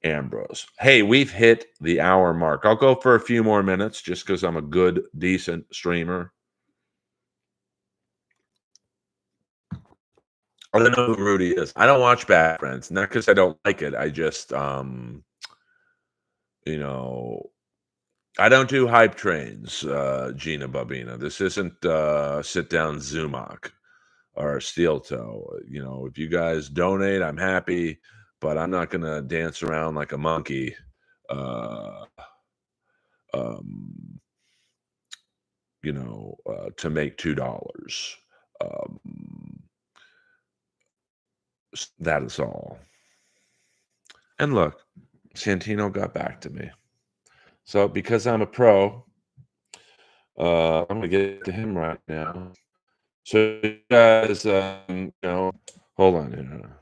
Ambrose. Hey, we've hit the hour mark. I'll go for a few more minutes just because I'm a good, decent streamer. I don't know who Rudy is. I don't watch Bad Friends. Not because I don't like it. I just, I don't do hype trains, Gina Babina. This isn't sit-down Zumach or Steel Toe. If you guys donate, I'm happy, but I'm not going to dance around like a monkey uh, um, to make $2. Um, that is all. And look, Santino got back to me. So because I'm a pro, I'm gonna get to him right now. So you guys, hold on here.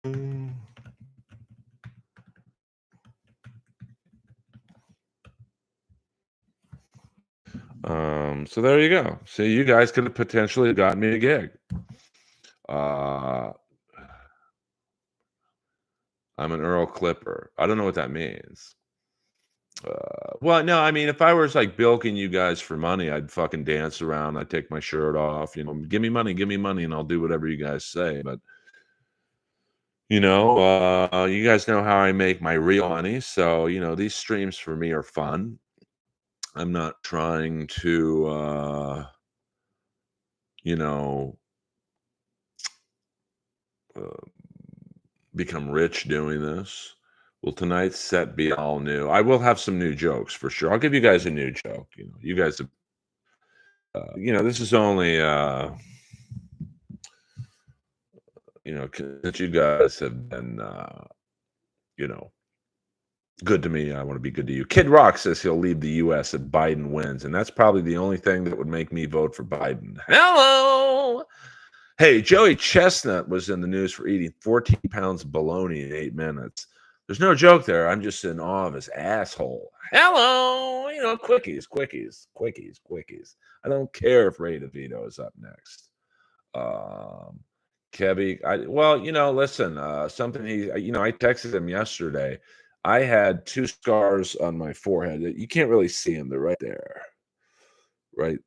Mm. So there you go. See, you guys could have potentially gotten me a gig. Uh, I'm an Earl Clipper. I don't know what that means. Well, no, I mean, if I was like bilking you guys for money, I'd fucking dance around. I'd take my shirt off, give me money, and I'll do whatever you guys say. But you guys know how I make my real money. So these streams for me are fun. I'm not trying to, you know, uh, become rich doing this. Will tonight's set be all new? I will have some new jokes for sure. I'll give you guys a new joke. You guys have, this is only, since you guys have been, you know, good to me. I want to be good to you. Kid Rock says he'll leave the U.S. if Biden wins, and that's probably the only thing that would make me vote for Biden. Hello. Hey, Joey Chestnut was in the news for eating 14 pounds of bologna in 8 minutes. There's no joke there. I'm just in awe of his asshole. Hello. Quickies. I don't care if Ray DeVito is up next. Kevy, listen, something I texted him yesterday. I had 2 scars on my forehead. You can't really see them. They're right there. Right.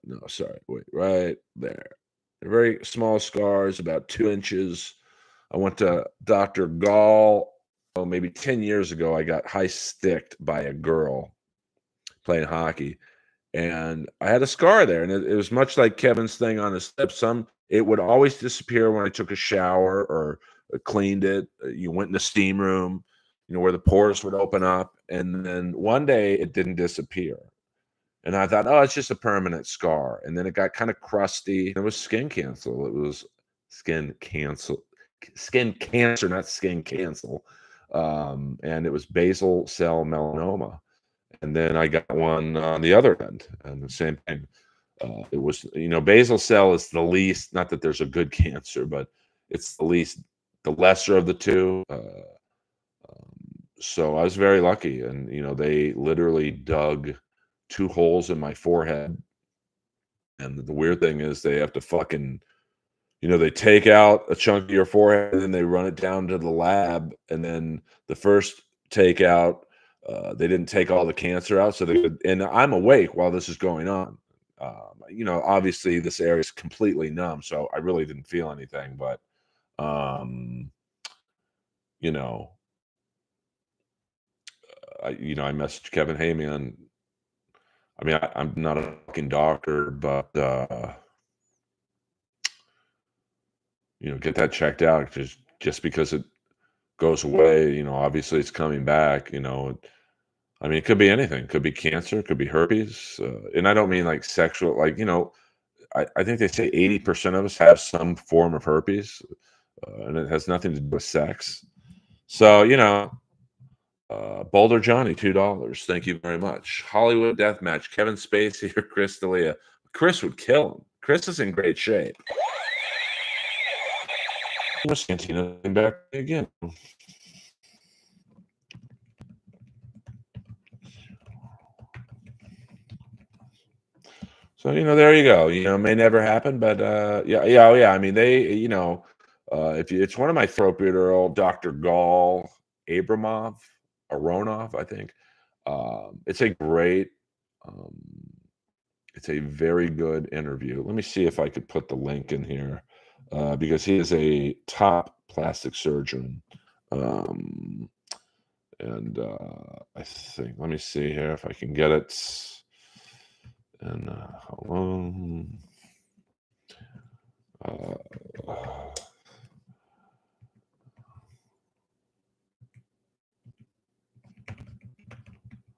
No, sorry. Wait, right there. They're very small scars, about 2 inches. I went to Dr. Gall. Oh, maybe 10 years ago. I got high sticked by a girl playing hockey. And I had a scar there, and it was much like Kevin's thing on his lip. It would always disappear when I took a shower or cleaned it. You went in the steam room, where the pores would open up, and then one day it didn't disappear. And I thought, oh, it's just a permanent scar. And then it got kind of crusty. It was skin cancer. It was skin cancer, not skin cancel. And it was basal cell melanoma. And then I got one on the other end, and the same thing. It was, basal cell is the least, not that there's a good cancer, but it's the lesser of the two. So I was very lucky. And, they literally dug 2 holes in my forehead. And the weird thing is they have to fucking, they take out a chunk of your forehead and then they run it down to the lab. And then the first takeout, they didn't take all the cancer out. And I'm awake while this is going on. Obviously this area is completely numb, so I really didn't feel anything. But, I messaged Kevin, hey man, I mean, I'm not a fucking doctor, but get that checked out just because it goes away. Obviously it's coming back. I mean, it could be anything. It could be cancer. It could be herpes. And I don't mean like sexual. Like I think they say 80% of us have some form of herpes, and it has nothing to do with sex. So Boulder Johnny, $2. Thank you very much. Hollywood Deathmatch, Kevin Spacey or Chris D'Elia. Chris would kill him. Chris is in great shape. Santino came back again. So there you go. May never happen, but yeah. I mean, they, if it's one of my throat Earl, Dr. Gall, Aronov, I think. It's a great, um, it's a very good interview. Let me see if I could put the link in here, because he is a top plastic surgeon. Um, and I think, let me see here if I can get it. And hold on. Uh,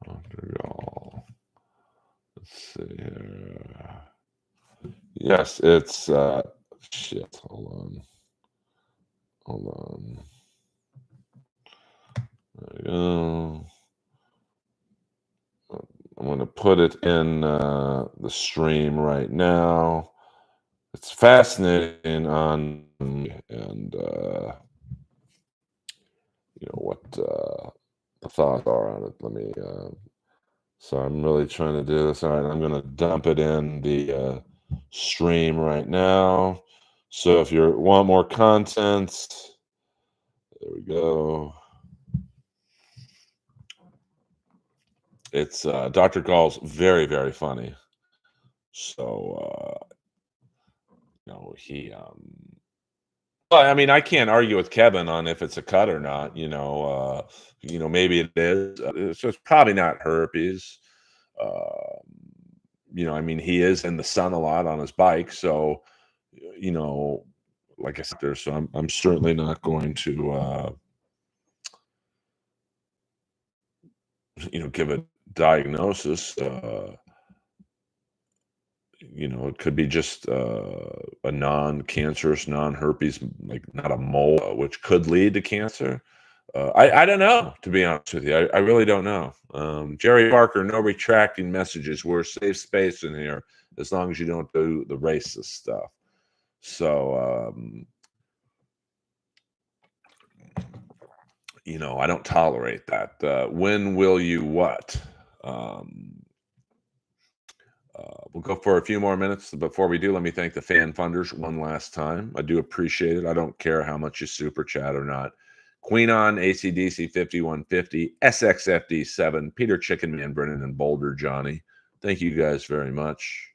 Montreal. Let's see here. Yes, it's shit. Hold on. Hold on. There we go. I'm going to put it in the stream right now. It's fascinating and what the thoughts are on it. Let me. So I'm really trying to do this. All right, I'm going to dump it in the stream right now. So if you want more content, there we go. It's Dr. Gall's very, very funny. So he well, I mean, I can't argue with Kevin on if it's a cut or not. Maybe it is. It's probably not herpes. Uh, I mean, he is in the sun a lot on his bike, so you know, like I said, there. So I'm certainly not going to give a diagnosis. It could be just a non-cancerous, non-herpes, like not a mole, which could lead to cancer. I don't know, to be honest with you. I really don't know. Jerry Parker, no retracting messages. We're a safe space in here as long as you don't do the racist stuff. So, I don't tolerate that. When will you what? Um, we'll go for a few more minutes. Before we do, let me thank the fan funders one last time. I do appreciate it. I don't care how much you super chat or not. Queen on ACDC 5150, SXFD 7, Peter Chicken Man, Brennan, and Boulder Johnny. Thank you guys very much.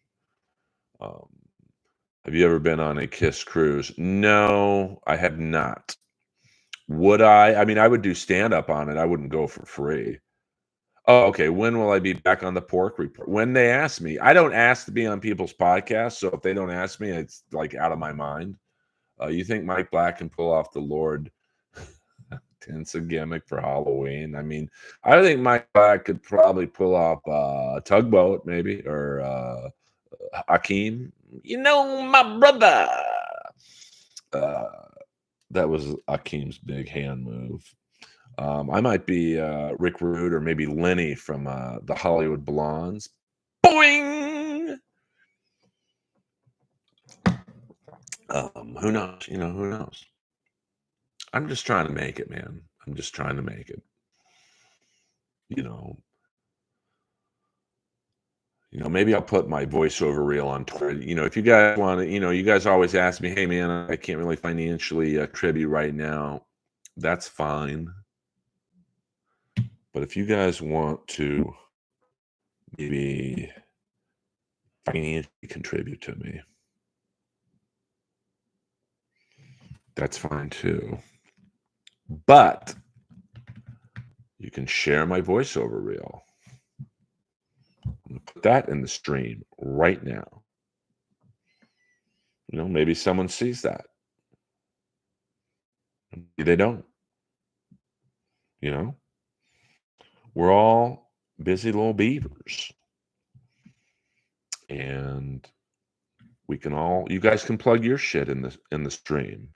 Um, have you ever been on a Kiss cruise? No, I have not. Would I? I mean, I would do stand up on it. I wouldn't go for free. Oh, okay. When will I be back on the pork report? When they ask me. I don't ask to be on people's podcasts, so if they don't ask me, it's like out of my mind. You think Mike Black can pull off the Lord Tinsa gimmick for Halloween? I mean, I think Mike Black could probably pull off Tugboat, maybe, or Akeem. My brother. Uh, that was Akeem's big hand move. I might be Rick Rude or maybe Lenny from the Hollywood Blondes. Boing! Who knows? Who knows? I'm just trying to make it, man. I'm just trying to make it. You know, maybe I'll put my voiceover reel on Twitter. If you guys want to, you guys always ask me, hey, man, I can't really financially contribute right now. That's fine. But if you guys want to maybe financially contribute to me, that's fine too. But you can share my voiceover reel. I'm going to put that in the stream right now. Maybe someone sees that. Maybe they don't. We're all busy little beavers. And you guys can plug your shit in the stream.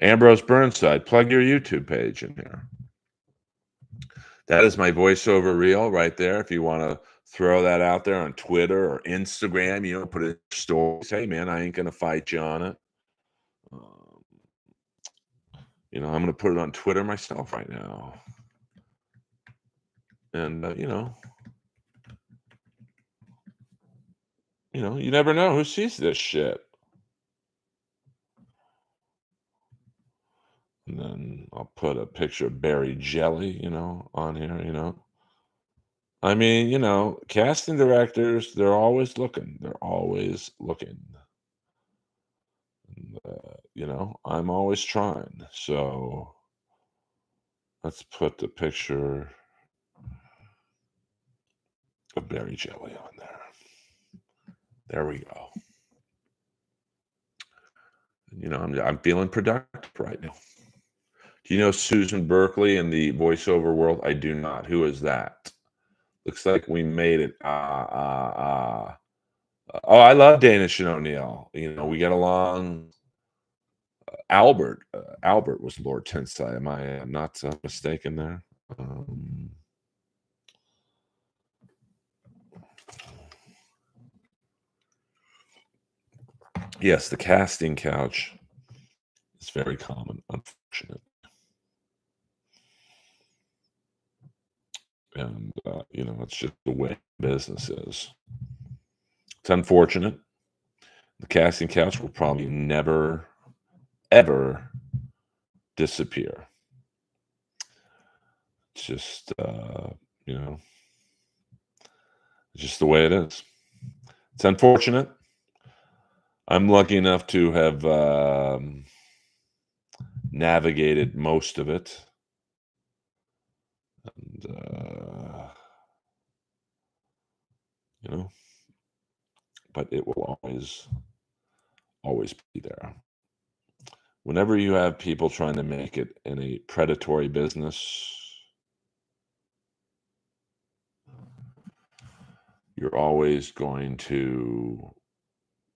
Ambrose Burnside, plug your YouTube page in here. That is my voiceover reel right there. If you want to throw that out there on Twitter or Instagram, put it in stories. Hey, man, I ain't going to fight you on it. I'm going to put it on Twitter myself right now. And, you never know who sees this shit. And then I'll put a picture of berry jelly, on here. I mean, casting directors, they're always looking. They're always looking. And, I'm always trying. So let's put the picture of berry jelly on there. There we go. I'm feeling productive right now. Do you know Susan Berkeley in the voiceover world? I do not. Who is that? Looks like we made it. Oh, I love Danish and O'Neill. We get along. Albert was Lord Tensai. Am I not mistaken there? Yes, the casting couch is very common, unfortunately. And, it's just the way business is. It's unfortunate. The casting couch will probably never, ever disappear. It's just, it's just the way it is. It's unfortunate. I'm lucky enough to have navigated most of it. And, but it will always be there. Whenever you have people trying to make it in a predatory business, you're always going to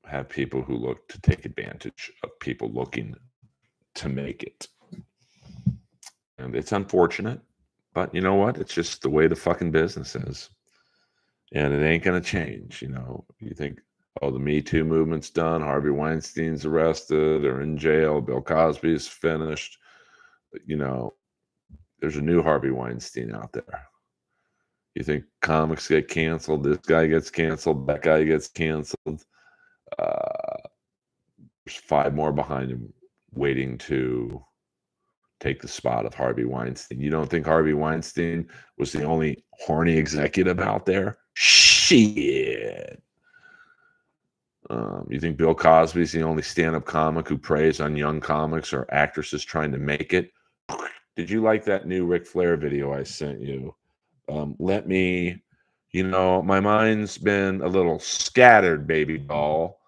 have people who look to take advantage of people looking to make it. And it's unfortunate, but you know what? It's just the way the fucking business is. And it ain't going to change. You think, oh, the Me Too movement's done. Harvey Weinstein's arrested or in jail. Bill Cosby's finished. But, there's a new Harvey Weinstein out there. You think comics get canceled? This guy gets canceled. That guy gets canceled. There's 5 more behind him waiting to take the spot of Harvey Weinstein. You don't think Harvey Weinstein was the only horny executive out there? Shit. You think Bill Cosby's the only stand-up comic who preys on young comics or actresses trying to make it? Did you like that new Ric Flair video I sent you? Let me, my mind's been a little scattered, baby doll.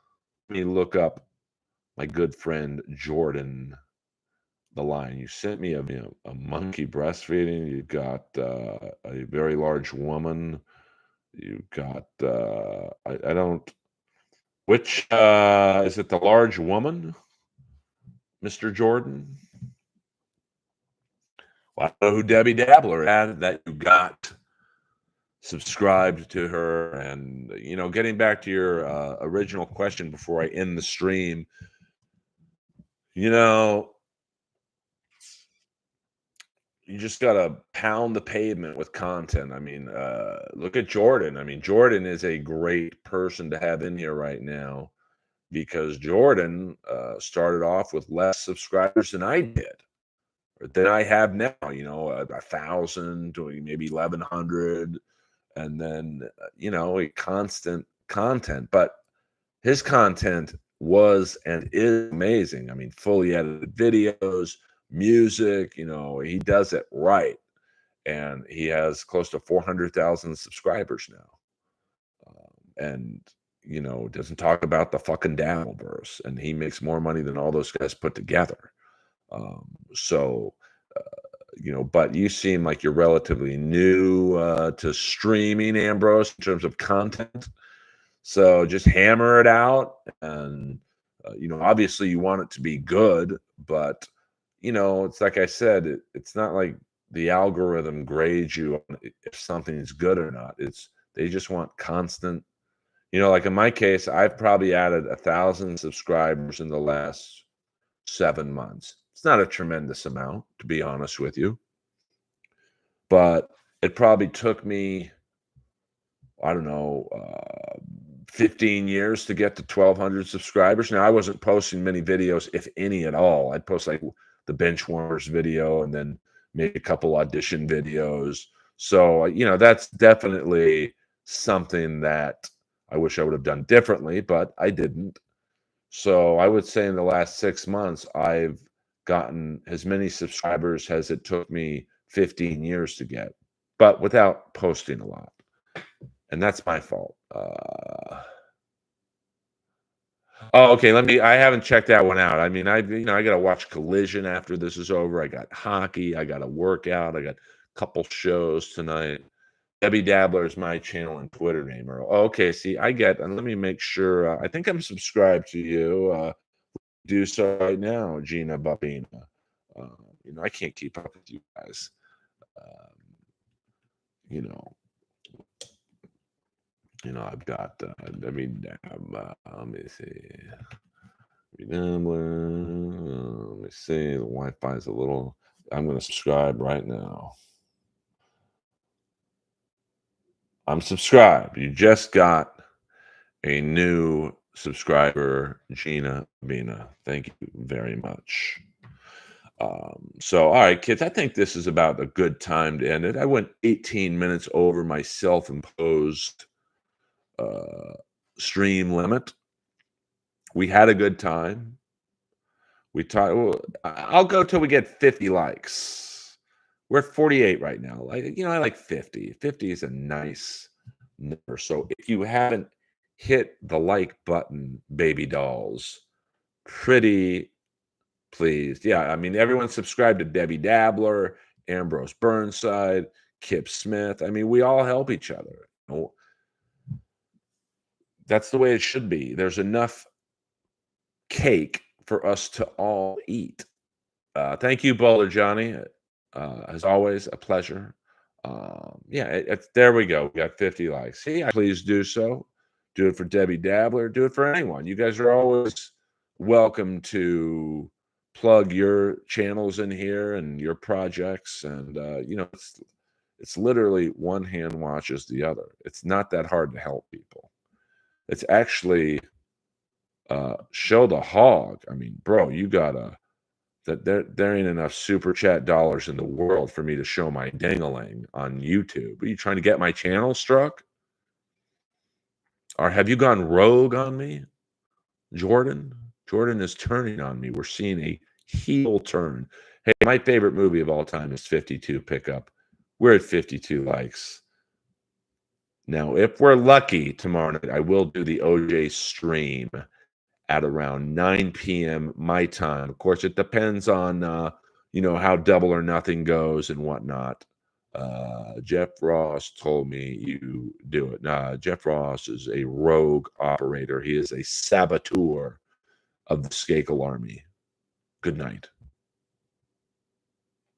Let me look up my good friend Jordan. The line you sent me of a monkey breastfeeding. You've got a very large woman. You've got I don't. Which is it? The large woman, Mr. Jordan. Well, I don't know who Debbie Dabbler had that you got subscribed to her. And getting back to your original question before I end the stream, you just got to pound the pavement with content. I mean, look at Jordan. I mean, Jordan is a great person to have in here right now because Jordan started off with less subscribers than I did, or than I have now, 1,000 to maybe 1,100. And then, a constant content. But his content was and is amazing. I mean, fully edited videos, music, he does it right. And he has close to 400,000 subscribers now. And, doesn't talk about the fucking Dabbleverse. And he makes more money than all those guys put together. But you seem like you're relatively new to streaming, Ambrose, in terms of content. So just hammer it out. And, obviously you want it to be good, but, it's like I said, it's not like the algorithm grades you if something's good or not. They just want constant, like in my case, I've probably added 1,000 subscribers in the last 7 months. It's not a tremendous amount, to be honest with you. But it probably took me, I don't know, 15 years to get to 1,200 subscribers. Now, I wasn't posting many videos, if any at all. I'd post like the bench warmers video and then make a couple audition videos. So, that's definitely something that I wish I would have done differently, but I didn't. So I would say in the last 6 months, I've gotten as many subscribers as it took me 15 years to get, but without posting a lot. And that's my fault. Oh, okay. I haven't checked that one out. I mean, I got to watch Collision after this is over. I got hockey. I got a workout. I got a couple shows tonight. Debbie Dabbler is my channel and Twitter name, Earl. Oh, okay. See, and let me make sure. I think I'm subscribed to you. Do so right now, Gina Babina. I can't keep up with you guys. Um, you know, I've got. Let me see. Let me see. The Wi-Fi is a little. I'm going to subscribe right now. I'm subscribed. You just got a new subscriber, Gina Bina. Thank you very much. So, all right, kids, I think this is about a good time to end it. I went 18 minutes over my self-imposed stream limit. We had a good time. We talked. Well, I'll go till we get 50 likes. We're at 48 right now. I like 50. 50 is a nice number. So if you haven't hit the like button, baby dolls, pretty pleased. Yeah, I mean, everyone subscribed to Debbie Dabbler, Ambrose Burnside, Kip Smith. I mean, we all help each other. That's the way it should be. There's enough cake for us to all eat. Thank you, Bowler Johnny. As always, a pleasure. There we go. We got 50 likes. See, please do so. Do it for Debbie Dabbler. Do it for anyone. You guys are always welcome to plug your channels in here and your projects. And, it's literally one hand washes the other. It's not that hard to help people. It's actually show the hog. I mean, bro, you gotta that there ain't enough super chat dollars in the world for me to show my dangling on YouTube. Are you trying to get my channel struck? Or have you gone rogue on me, Jordan? Jordan is turning on me. We're seeing a heel turn. Hey, my favorite movie of all time is 52 Pickup. We're at 52 likes. Now, if we're lucky tomorrow night, I will do the OJ stream at around 9 p.m. my time. Of course, it depends on, how Double or Nothing goes and whatnot. Jeff Ross told me you do it. Jeff Ross is a rogue operator. He is a saboteur of the Skakel army. Good night.